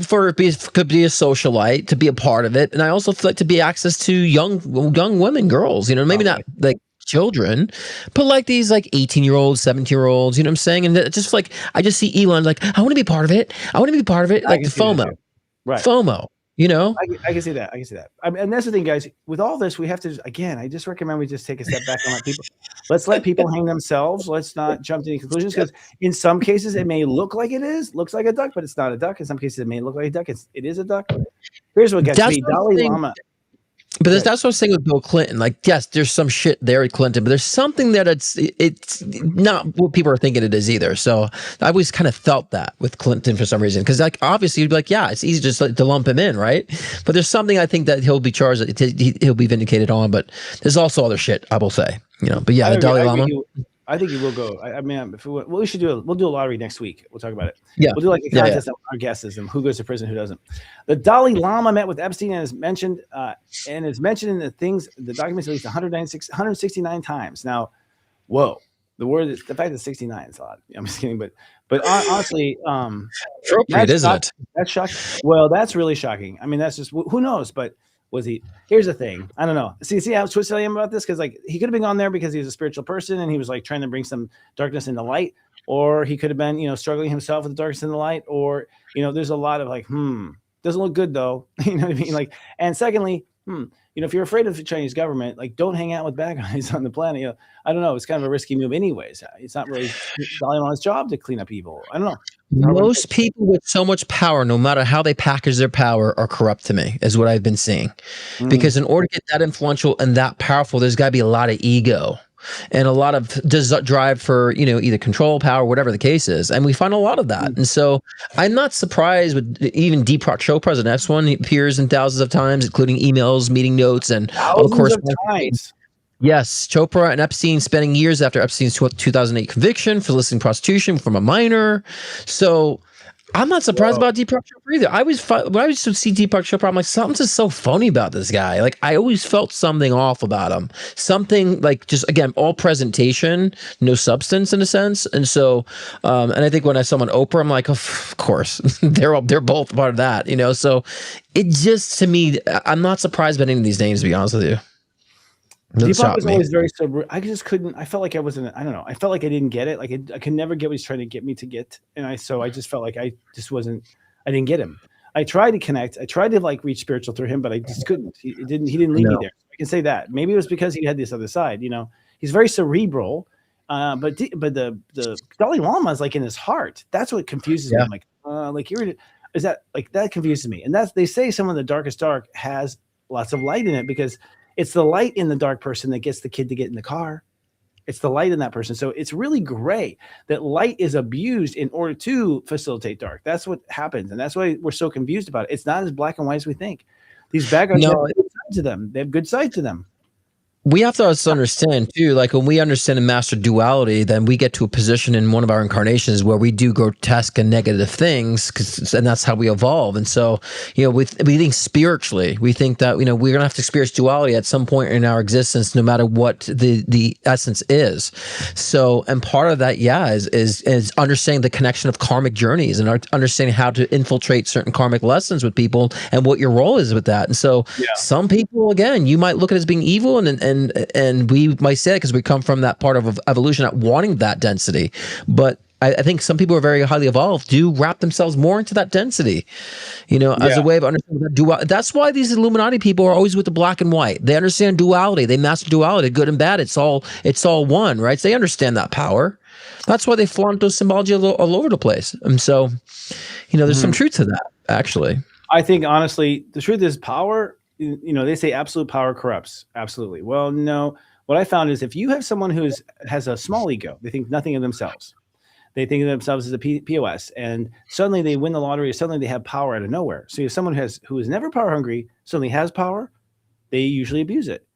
Speaker 4: could be a socialite, to be a part of it, and I also feel like to be access to young women, girls. Maybe not like children, but like these like 18-year-olds, 17-year-olds. You know what I'm saying? And it just like I just see Elon like I want to be part of it. Like the FOMO,
Speaker 3: right?
Speaker 4: FOMO.
Speaker 3: I can see that. And that's the thing, guys. With all this, we have to, again, I just recommend we just take a step back and let's let people hang themselves. Let's not jump to any conclusions, because in some cases it may look like looks like a duck, but it's not a duck. In some cases it may look like a duck. It is a duck. Here's what gets me. Dalai Lama.
Speaker 4: But that's what I was saying with Bill Clinton. Like, yes, there's some shit there at Clinton, but there's something that it's not what people are thinking it is either. So I always kind of felt that with Clinton for some reason, because like obviously you'd be like, yeah, it's easy just to lump him in, right? But there's something I think that he'll be charged, he'll be vindicated on. But there's also other shit, I will say, But yeah, the Dalai Lama.
Speaker 3: I think he will go. I mean, we should we'll do a lottery next week. We'll talk about it.
Speaker 4: Yeah,
Speaker 3: we'll do like a contest of our guesses and who goes to prison, who doesn't. The Dalai Lama met with Epstein and is mentioned in the documents at least 169 times. Now, whoa, the fact that 69 is a lot. I'm just kidding, but honestly,
Speaker 4: appropriate, isn't it?
Speaker 3: That's shocking. Well, that's really shocking. I mean, that's just who knows, but. Was he? Here's the thing. I don't know. See how twisted I am about this? Because like he could have been on there because he was a spiritual person and he was like trying to bring some darkness into light, or he could have been, struggling himself with the darkness in the light, or there's a lot of like, doesn't look good though. You know what I mean? Like, and secondly, if you're afraid of the Chinese government, like don't hang out with bad guys on the planet. I don't know. It's kind of a risky move, anyways. It's not really Dalai Lama's job to clean up evil. I don't know.
Speaker 4: Most people with so much power, no matter how they package their power, are corrupt to me, is what I've been seeing. Because in order to get that influential and that powerful, there's got to be a lot of ego. and a lot of drive for, either control, power, whatever the case is. And we find a lot of that. And so I'm not surprised with even Deepak Chopra, the next one. He appears in thousands of times, including emails, meeting notes, and all the
Speaker 3: Thousands of
Speaker 4: correspondence.
Speaker 3: times.
Speaker 4: Yes, Chopra and Epstein spending years after Epstein's 2008 conviction for soliciting prostitution from a minor. So I'm not surprised about Deepak Chopra either. When I used to see Deepak Chopra, I'm like, something's just so phony about this guy. Like, I always felt something off about him. Something like, just again, all presentation, no substance in a sense. And so, and I think when I saw him on Oprah, I'm like, of course, they're both part of that, So it just, to me, I'm not surprised by any of these names, to be honest with you.
Speaker 3: Deepak was always very sober. I just couldn't. I felt like I wasn't. I don't know. I felt like I didn't get it. Like I could never get what he's trying to get me to get. And I just felt like I just wasn't. I didn't get him. I tried to connect. I tried to like reach spiritual through him, but I just couldn't. He didn't lead me there. I can say that. Maybe it was because he had this other side. He's very cerebral. But the Dalai Lama is like in his heart. That's what confuses me. I'm like is that like that confuses me. And they say some of the darkest dark has lots of light in it because it's the light in the dark person that gets the kid to get in the car. It's the light in that person. So it's really gray that light is abused in order to facilitate dark. That's what happens. And that's why we're so confused about it. It's not as black and white as we think. These bad guys have good sides to them. They have good sides to them.
Speaker 4: We have to also understand too, like when we understand and master duality, then we get to a position in one of our incarnations where we do grotesque and negative things, and that's how we evolve. And so, we think spiritually, we think that we're gonna have to experience duality at some point in our existence, no matter what the essence is. So, and part of that, is understanding the connection of karmic journeys and understanding how to infiltrate certain karmic lessons with people and what your role is with that. And so, some people, again, you might look at it as being evil, and we might say it because we come from that part of evolution, not wanting that density. But I think some people who are very highly evolved do wrap themselves more into that density, as a way of understanding that duality. That's why these Illuminati people are always with the black and white. They understand duality. They master duality, good and bad. It's all one, right? So they understand that power. That's why they flaunt those symbology all over the place. And so, there's some truth to that, actually.
Speaker 3: I think, honestly, the truth is power. They say absolute power corrupts. Absolutely. Well, no. What I found is if you have someone who has a small ego, they think nothing of themselves. They think of themselves as a POS, and suddenly they win the lottery. Or suddenly they have power out of nowhere. So if someone who is never power hungry suddenly has power, they usually abuse it.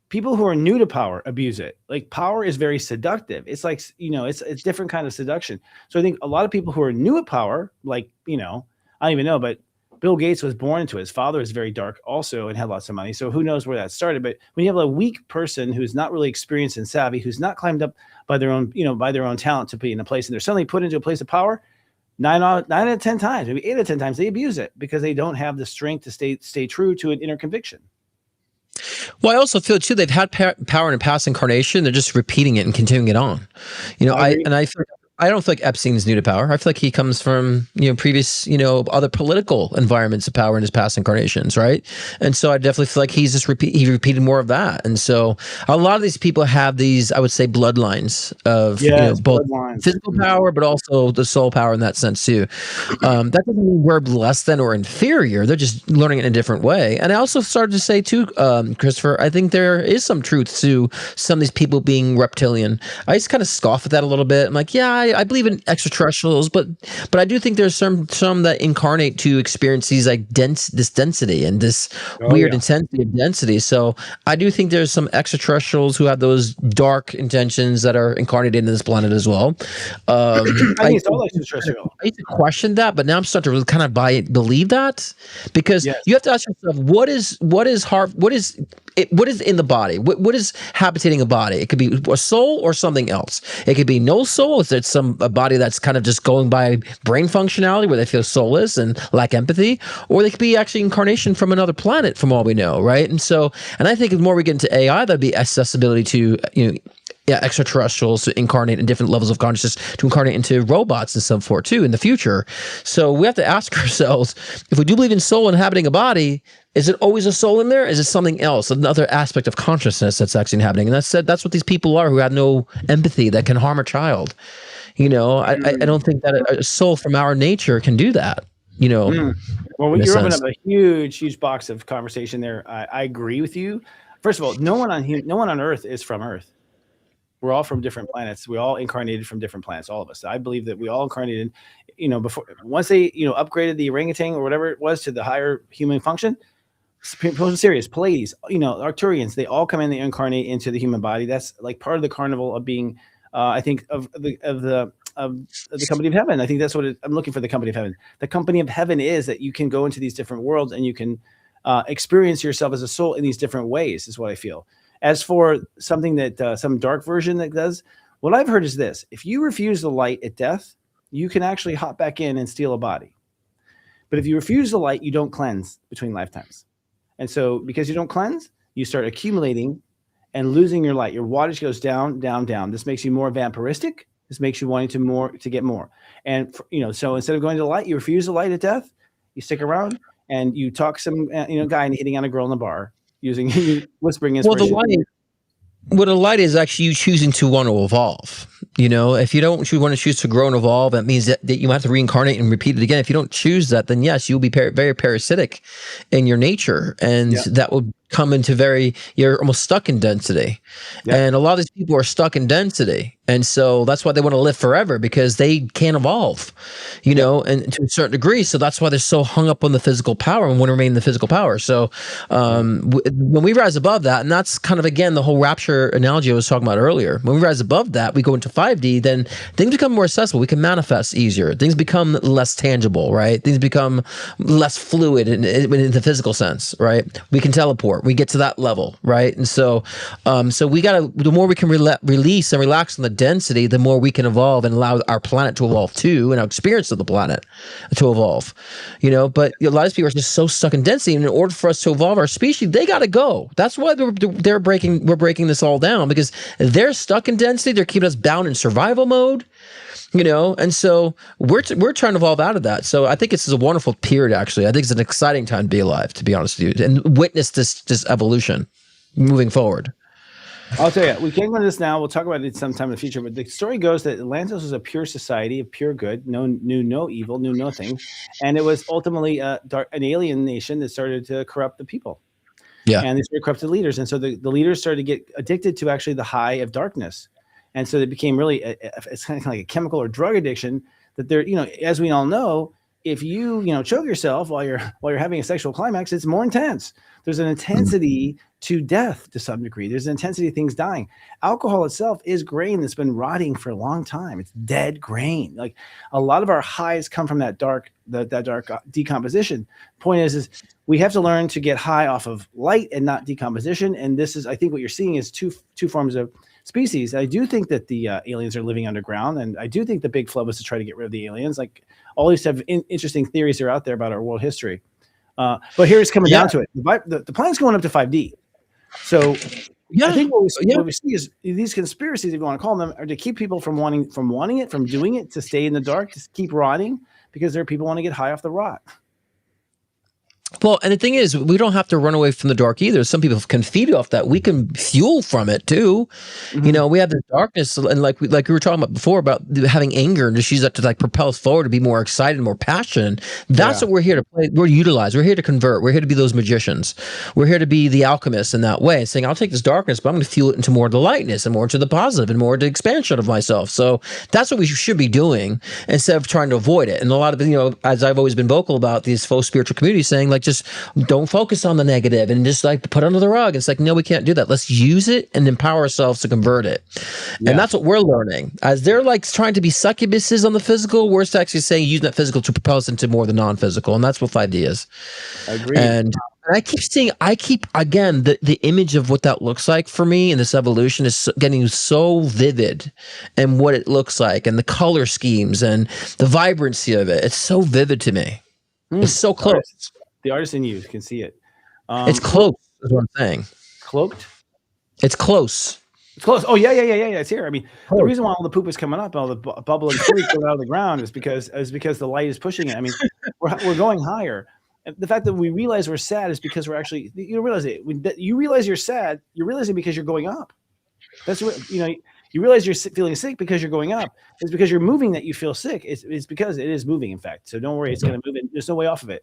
Speaker 3: People who are new to power abuse it. Like power is very seductive. It's like it's a different kind of seduction. So I think a lot of people who are new at power, like I don't even know, but Bill Gates was born into it. His father is very dark also and had lots of money. So who knows where that started? But when you have a weak person who's not really experienced and savvy, who's not climbed up by their own, by their own talent to be in a place, and they're suddenly put into a place of power, 9 out of 10 times, maybe 8 out of 10 times, they abuse it because they don't have the strength to stay true to an inner conviction.
Speaker 4: Well, I also feel too they've had power in a past incarnation. They're just repeating it and continuing it on. I don't feel like Epstein is new to power. I feel like he comes from, previous, other political environments of power in his past incarnations, right? And so I definitely feel like he repeated more of that. And so a lot of these people have these, I would say, bloodlines of both physical power, but also the soul power in that sense too. That doesn't mean we're less than or inferior. They're just learning it in a different way. And I also started to say too, Christopher, I think there is some truth to some of these people being reptilian. I just kind of scoff at that a little bit. I'm like, I believe in extraterrestrials, but I do think there's some that incarnate to experience these like this density and this weird intensity of density. So I do think there's some extraterrestrials who have those dark intentions that are incarnated into this planet as well. I think it's all extraterrestrial. I used to question that, but now I'm starting to really kind of believe that because you have to ask yourself what is in the body? What is habitating a body? It could be a soul or something else. It could be no soul. If it's a body that's kind of just going by brain functionality where they feel soulless and lack empathy, or they could be actually incarnation from another planet from all we know, right? And I think the more we get into AI, that'd be accessibility to, extraterrestrials to incarnate in different levels of consciousness, to incarnate into robots and so forth too in the future. So we have to ask ourselves, if we do believe in soul inhabiting a body, is it always a soul in there? Is it something else, another aspect of consciousness that's actually happening? And that's what these people are who have no empathy, that can harm a child. I don't think that a soul from our nature can do that. Well,
Speaker 3: you're opening up a huge box of conversation there. I agree with you. First of all, no one on Earth is from Earth. We're all from different planets. We all incarnated from different planets, all of us. I believe that we all incarnated, before, once they, upgraded the orangutan or whatever it was to the higher human function, Serious, Pleiades, Arcturians, they all come in, they incarnate into the human body. That's like part of the carnival of being, I think, of the company of heaven. I think that's what I'm looking for. The company of heaven. The company of heaven is that you can go into these different worlds and you can experience yourself as a soul in these different ways. Is what I feel. As for something that some dark version that does, what I've heard is this: if you refuse the light at death, you can actually hop back in and steal a body. But if you refuse the light, you don't cleanse between lifetimes. And so because you don't cleanse, you start accumulating and losing your light. Your wattage goes down, down, down. This makes you more vampiristic. This makes you wanting to get more. And, so instead of going to the light, you refuse the light at death, you stick around and you talk some, guy and hitting on a girl in the bar using whispering inspiration.
Speaker 4: What a light is actually you choosing to want to evolve. If you don't want to choose to grow and evolve, that means that you have to reincarnate and repeat it again. If you don't choose that, then yes, you'll be very parasitic in your nature, and that will come into you're almost stuck in density. And a lot of these people are stuck in density, and so that's why they want to live forever, because they can't evolve, and to a certain degree. So that's why they're so hung up on the physical power and want to remain in the physical power. So when we rise above that, and that's kind of again the whole rapture analogy I was talking about earlier, when we rise above that, we go into 5D, then things become more accessible. We can manifest easier. Things become less tangible, right? Things become less fluid in the physical sense, right? We can teleport. We get to that level, right? And so, the more we can release and relax on the density, the more we can evolve and allow our planet to evolve too, and our experience of the planet to evolve. But a lot of people are just so stuck in density, and in order for us to evolve our species, they got to go. That's why we're breaking this all down, because they're stuck in density. They're keeping us bound in survival mode. And so we're trying to evolve out of that. So I think this is a wonderful period, actually. I think it's an exciting time to be alive, to be honest with you, and witness this evolution moving forward.
Speaker 3: I'll tell you, we can't go into this now. We'll talk about it sometime in the future. But the story goes that Atlantis was a pure society, of pure good, knew no evil, knew nothing. And it was ultimately an alien nation that started to corrupt the people.
Speaker 4: Yeah.
Speaker 3: And they started corrupting leaders. And so the leaders started to get addicted to actually the high of darkness. And so it became really, it's kind of like a chemical or drug addiction that they're, as we all know, if you, choke yourself while you're having a sexual climax, it's more intense. There's an intensity to death to some degree. There's an intensity of things dying. Alcohol itself is grain that's been rotting for a long time. It's dead grain. Like a lot of our highs come from that dark decomposition. Point is we have to learn to get high off of light and not decomposition. And this is, I think what you're seeing is two forms of species. I do think that the aliens are living underground, and I do think the big flood was to try to get rid of the aliens. Like all these have interesting theories are out there about our world history. But here it's coming down to it. The planet's going up to 5D. So I think what we see is these conspiracies, if you want to call them, are to keep people from wanting it, from doing it, to stay in the dark, to keep rotting, because there are people who want to get high off the rot.
Speaker 4: Well, and the thing is, we don't have to run away from the dark either. Some people can feed off that. We can fuel from it too. Mm-hmm. We have the darkness, and like we were talking about before about having anger and just use that to like propel us forward to be more excited, more passionate. That's what we're here to play. We're utilize. We're here to convert. We're here to be those magicians. We're here to be the alchemists in that way, saying, I'll take this darkness, but I'm going to fuel it into more of the lightness and more into the positive and more into expansion of myself. So that's what we should be doing instead of trying to avoid it. And a lot of, as I've always been vocal about these faux spiritual communities saying, like, just don't focus on the negative and just like put it under the rug. It's like, no, we can't do that. Let's use it and empower ourselves to convert it. Yeah. And that's what we're learning. As they're like trying to be succubuses on the physical, we're actually saying using that physical to propel us into more of the non-physical. And that's what 5D is.
Speaker 3: Agreed.
Speaker 4: And I keep again, the image of what that looks like for me in this evolution is getting so vivid, and what it looks like and the color schemes and the vibrancy of it. It's so vivid to me. It's so close.
Speaker 3: The artist in you can see it.
Speaker 4: It's close, is what I'm saying.
Speaker 3: Cloaked?
Speaker 4: It's close.
Speaker 3: It's close. Oh, yeah. It's here. I mean, the reason why all the poop is coming up, all the bubble and fluid coming out of the ground is because the light is pushing it. I mean, we're going higher. And the fact that we realize we're sad is because we're actually, you realize it. When you realize you're sad, you're realizing because you're going up. That's what, you realize you're feeling sick because you're going up. It's because you're moving that you feel sick. It's because it is moving, in fact. So don't worry, it's going to move. There's no way off of it.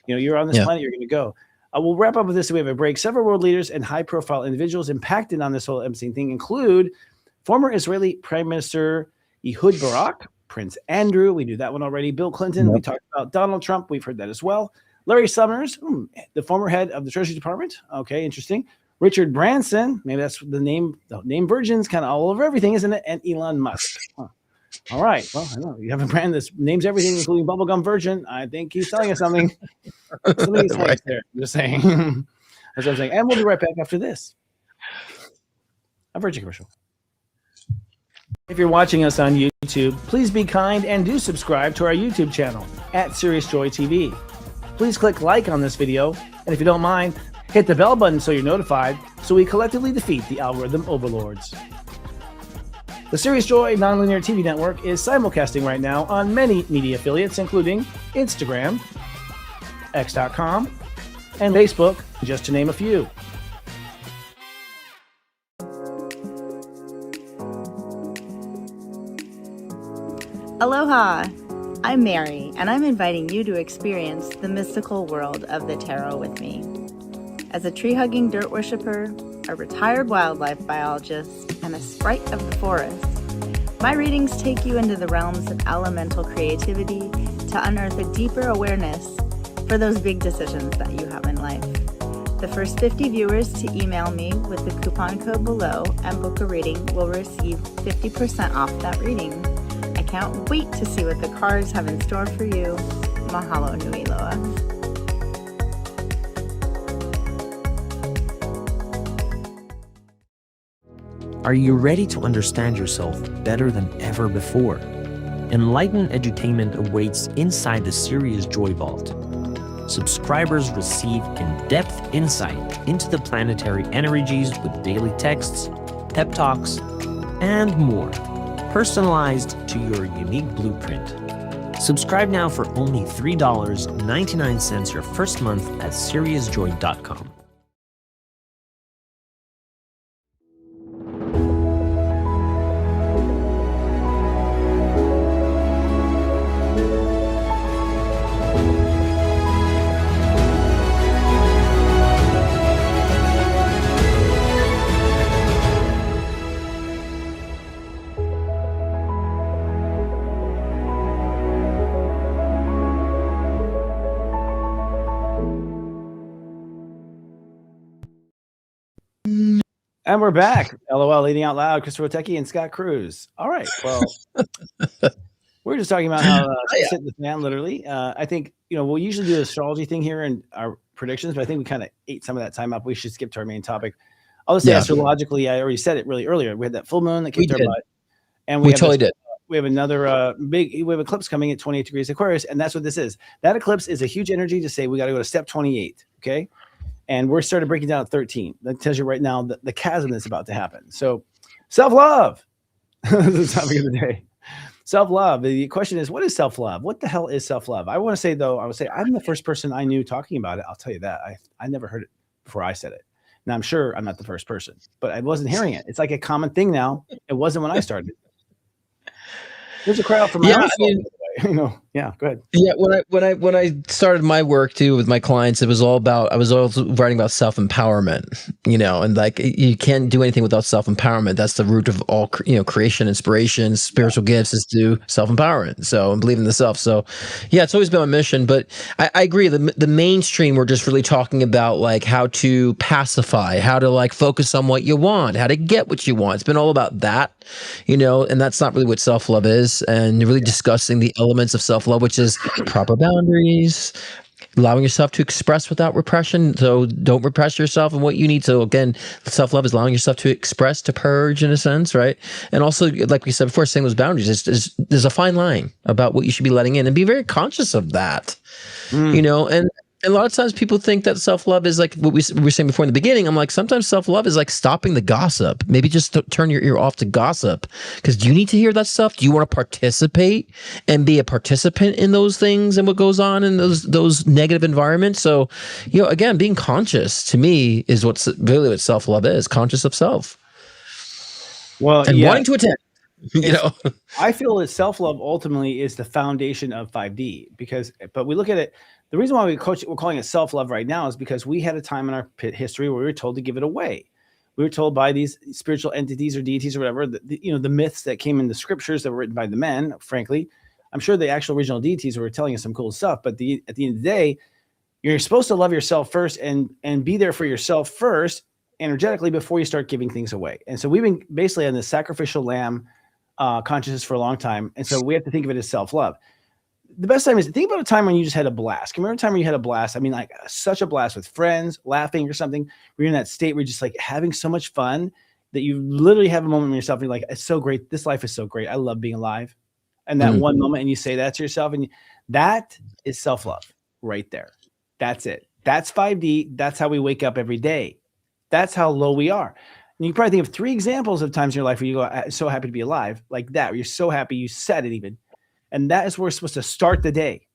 Speaker 3: You're on this planet, you're going to go. We'll wrap up with this. We have a break. Several world leaders and high-profile individuals impacted on this whole Epstein thing include Former Israeli Prime Minister Ehud Barak, Prince Andrew, we knew that one already. Bill Clinton, we talked about Donald Trump, we've heard that as well. Larry Summers, the former head of the Treasury Department. Okay, interesting. Richard Branson, maybe that's the name virgin's kind of all over everything, isn't it? And Elon Musk. Huh. All right. Well, I know you have a brand that names everything, including Bubblegum Virgin. I think he's telling us something. Something he's right there. I'm just saying. That's what I'm saying. And we'll be right back after this. A Virgin commercial. If you're watching us on YouTube, please be kind and do subscribe to our YouTube channel at Serious Joy TV. Please click like on this video, and if you don't mind, hit the bell button so you're notified, so we collectively defeat the algorithm overlords. The Serious Joy Nonlinear TV network is simulcasting right now on many media affiliates, including Instagram, X.com, and Facebook, just to name a few.
Speaker 5: Aloha! I'm Mary, and I'm inviting you to experience the mystical world of the tarot with me. As a tree-hugging dirt worshiper, a retired wildlife biologist, and a sprite of the forest, my readings take you into the realms of elemental creativity to unearth a deeper awareness for those big decisions that you have in life. The first 50 viewers to email me with the coupon code below and book a reading will receive 50% off that reading. I can't wait to see what the cards have in store for you. Mahalo nui loa.
Speaker 6: Are you ready to understand yourself better than ever before? Enlightened edutainment awaits inside the Serious Joy Vault. Subscribers receive in-depth insight into the planetary energies with daily texts, pep talks, and more, personalized to your unique blueprint. Subscribe now for only $3.99 your first month at SeriousJoy.com.
Speaker 3: And we're back. LOL, leading out loud, Christopher Techie and Scott Cruz. All right. Well, we're just talking about how shit's hitting the fan, literally. I think, we'll usually do the astrology thing here and our predictions, but I think we kind of ate some of that time up. We should skip to our main topic. I'll just say astrologically, I already said it really earlier. We had that full moon that kicked our butt. And we totally did. We have another we have eclipse coming at 28 degrees Aquarius, and that's what this is. That eclipse is a huge energy to say we got to go to step 28, okay? And we're started breaking down at 13. That tells you right now the chasm that's about to happen. So self-love, the topic of the day. Self-love. The question is, what is self-love? What the hell is self-love? I want to say, though, I'm the first person I knew talking about it. I'll tell you that. I never heard it before I said it. Now, I'm sure I'm not the first person, but I wasn't hearing it. It's like a common thing now. It wasn't when I started. There's a crowd from my own soul, yeah, go ahead.
Speaker 4: Yeah, when I started my work too with my clients, it was all about, I was always writing about self-empowerment, and like you can't do anything without self-empowerment. That's the root of all, creation, inspiration, spiritual gifts is to self-empowerment. So and believe in the self. So yeah, it's always been my mission, but I agree. The mainstream, we're just really talking about like how to pacify, how to like focus on what you want, how to get what you want. It's been all about that, and that's not really what self-love is. And really discussing the elements of self-love, which is proper boundaries, allowing yourself to express without repression. So don't repress yourself and what you need. So again, self-love is allowing yourself to express, to purge in a sense, right? And also, like we said before, setting those boundaries, there's a fine line about what you should be letting in and be very conscious of that, and a lot of times people think that self-love is like what we were saying before in the beginning. I'm like, sometimes self-love is like stopping the gossip. Maybe just turn your ear off to gossip. Because do you need to hear that stuff? Do you want to participate and be a participant in those things and what goes on in those negative environments? So, again, being conscious to me is what's really what self-love is, conscious of self.
Speaker 3: Well,
Speaker 4: and wanting to attend.
Speaker 3: I feel that self-love ultimately is the foundation of 5D but we look at it. The reason why we're calling it self-love right now is because we had a time in our history where we were told to give it away. We were told by these spiritual entities or deities or whatever, the myths that came in the scriptures that were written by the men, frankly. I'm sure the actual original deities were telling us some cool stuff, but at the end of the day, you're supposed to love yourself first and be there for yourself first energetically before you start giving things away. And so we've been basically on this sacrificial lamb consciousness for a long time. And so we have to think of it as self-love. The best time is think about a time when you just had a blast. Can you remember a time when you had a blast? I mean, like such a blast with friends, laughing or something. Where you're in that state where you're just like having so much fun that you literally have a moment in yourself. And you're like, it's so great. This life is so great. I love being alive. And that one moment, and you say that to yourself, and that is self-love right there. That's it. That's 5D. That's how we wake up every day. That's how low we are. And you can probably think of 3 examples of times in your life where you go, so happy to be alive, like that, where you're so happy, you said it even. And that is where we're supposed to start the day.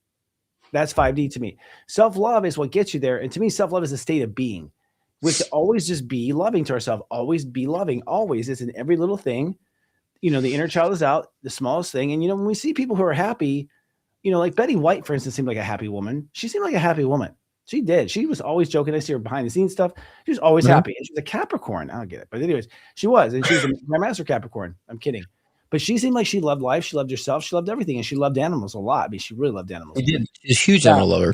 Speaker 3: That's 5D to me. Self-love is what gets you there. And to me, self-love is a state of being. We have to always just be loving to ourselves, always be loving, always. It's in every little thing. The inner child is out, the smallest thing. And, when we see people who are happy, like Betty White, for instance, seemed like a happy woman. She seemed like a happy woman. She did. She was always joking. I see her behind the scenes stuff. She was always happy. And she was a Capricorn. I don't get it. But anyways, she was. And she was my master Capricorn. I'm kidding. But she seemed like she loved life. She loved herself. She loved everything. And she loved animals a lot. I mean, she really loved animals.
Speaker 4: She did. She's a huge animal lover.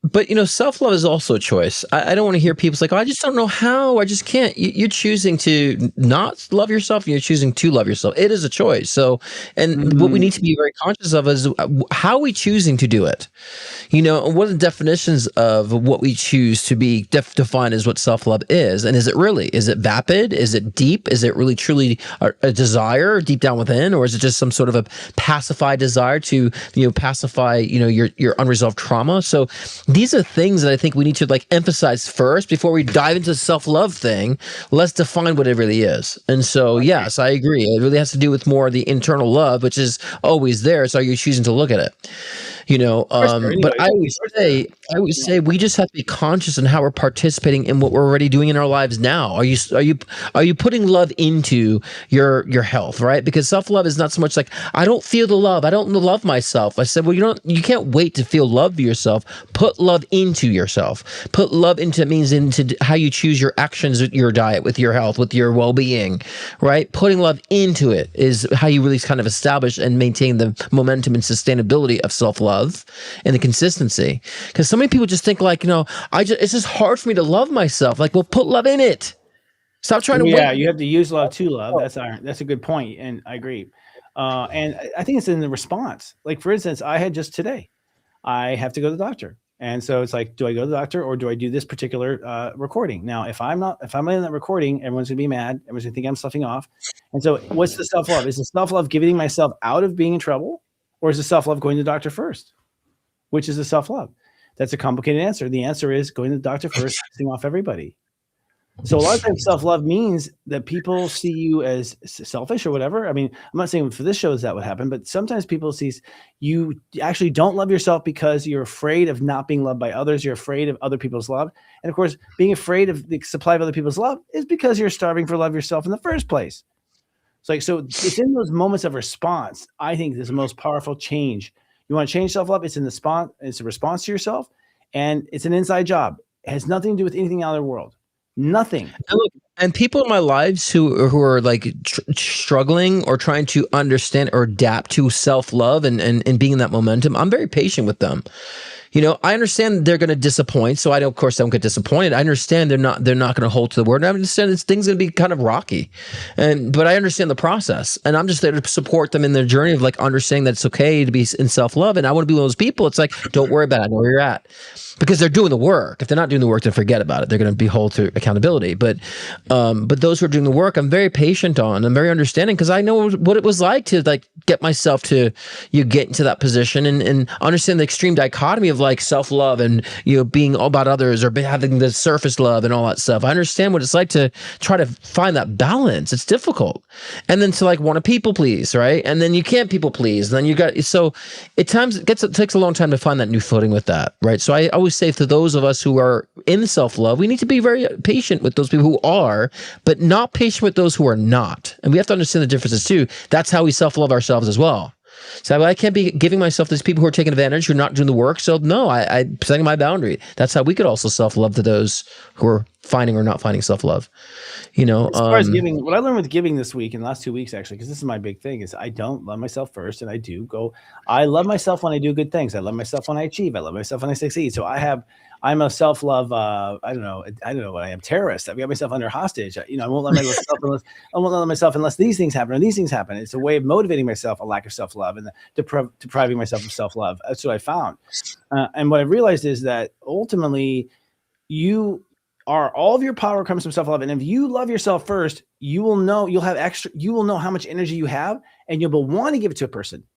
Speaker 4: But self-love is also a choice. I don't want to hear people's like, oh, I just don't know how. I just can't. You're choosing to not love yourself. And you're choosing to love yourself. It is a choice. So, and what we need to be very conscious of is how are we choosing to do it? What are the definitions of what we choose to be defined as what self-love is? And is it really? Is it vapid? Is it deep? Is it really truly a desire deep down within? Or is it just some sort of a pacified desire to, pacify, your unresolved trauma? So these are things that I think we need to emphasize first before we dive into the self-love thing. Let's define what it really is. And so, yes, I agree. It really has to do with more of the internal love, which is always there. So you're choosing to look at it. But I would say we just have to be conscious in how we're participating in what we're already doing in our lives now. Are you putting love into your health, right? Because self-love is not so much like, I don't feel the love. I don't love myself. I said, well, you can't wait to feel love for yourself. Put love into yourself. Put love into how you choose your actions with your diet, with your health, with your well-being, right? Putting love into it is how you really kind of establish and maintain the momentum and sustainability of self-love and the consistency. Because so many people just think it's just hard for me to love myself. Like, well, put love in it. Stop trying to
Speaker 3: you have to use love to love. That's a good point, and I agree. And I think it's in the response. Like, for instance, I had just today, I have to go to the doctor. And so it's like, do I go to the doctor or do I do this particular recording? Now, if I'm in that recording, everyone's gonna be mad. Everyone's gonna think I'm sloughing off. And so what's the self-love? Is the self-love giving myself out of being in trouble? Or is the self-love going to the doctor first? Which is the self-love? That's a complicated answer. The answer is going to the doctor first, pissing off everybody. So a lot of times self-love means that people see you as selfish or whatever. I mean, I'm not saying for this show that would happen, but sometimes people see you actually don't love yourself because you're afraid of not being loved by others. You're afraid of other people's love. And of course, being afraid of the supply of other people's love is because you're starving for love yourself in the first place. So it's in those moments of response, I think, is the most powerful change. You want to change self-love? It's a response to yourself, and it's an inside job. It has nothing to do with anything out of the world. Nothing.
Speaker 4: And people in my lives who are struggling or trying to understand or adapt to self-love and being in that momentum, I'm very patient with them. I understand they're going to disappoint, so of course don't get disappointed. I understand they're not going to hold to the word. I understand this thing's going to be kind of rocky, but I understand the process, and I'm just there to support them in their journey of understanding that it's okay to be in self-love. And I want to be one of those people. It's like, don't worry about it. I know where you're at. Because they're doing the work. If they're not doing the work, then forget about it. They're going to be held to accountability. But those who are doing the work, I'm very patient on. I'm very understanding because I know what it was like to get myself to get into that position and understand the extreme dichotomy of self-love and being all about others or having the surface love and all that stuff. I understand what it's like to try to find that balance. It's difficult, and then to want to people please, right? And then you can't people please. And then it takes a long time to find that new footing with that, right? So I always say to those of us who are in self-love, we need to be very patient with those people who are, but not patient with those who are not. And we have to understand the differences too. That's how we self-love ourselves as well. So I can't be giving myself to these people who are taking advantage, who are not doing the work. So no, I'm setting my boundary. That's how we could also self-love to those who are finding or not finding self-love, you know.
Speaker 3: As far as giving, what I learned with giving this week in the last 2 weeks, actually, because this is my big thing, is I don't love myself first, and I love myself when I do good things. I love myself when I achieve. I love myself when I succeed. So I'm a self-love, I don't know what I am, terrorist. I've got myself under hostage. I won't let myself unless these things happen or these things happen. It's a way of motivating myself, a lack of self-love, and depriving myself of self-love. That's what I found. And what I realized is that ultimately all of your power comes from self-love. And if you love yourself first, you will know how much energy you have, and you'll want to give it to a person.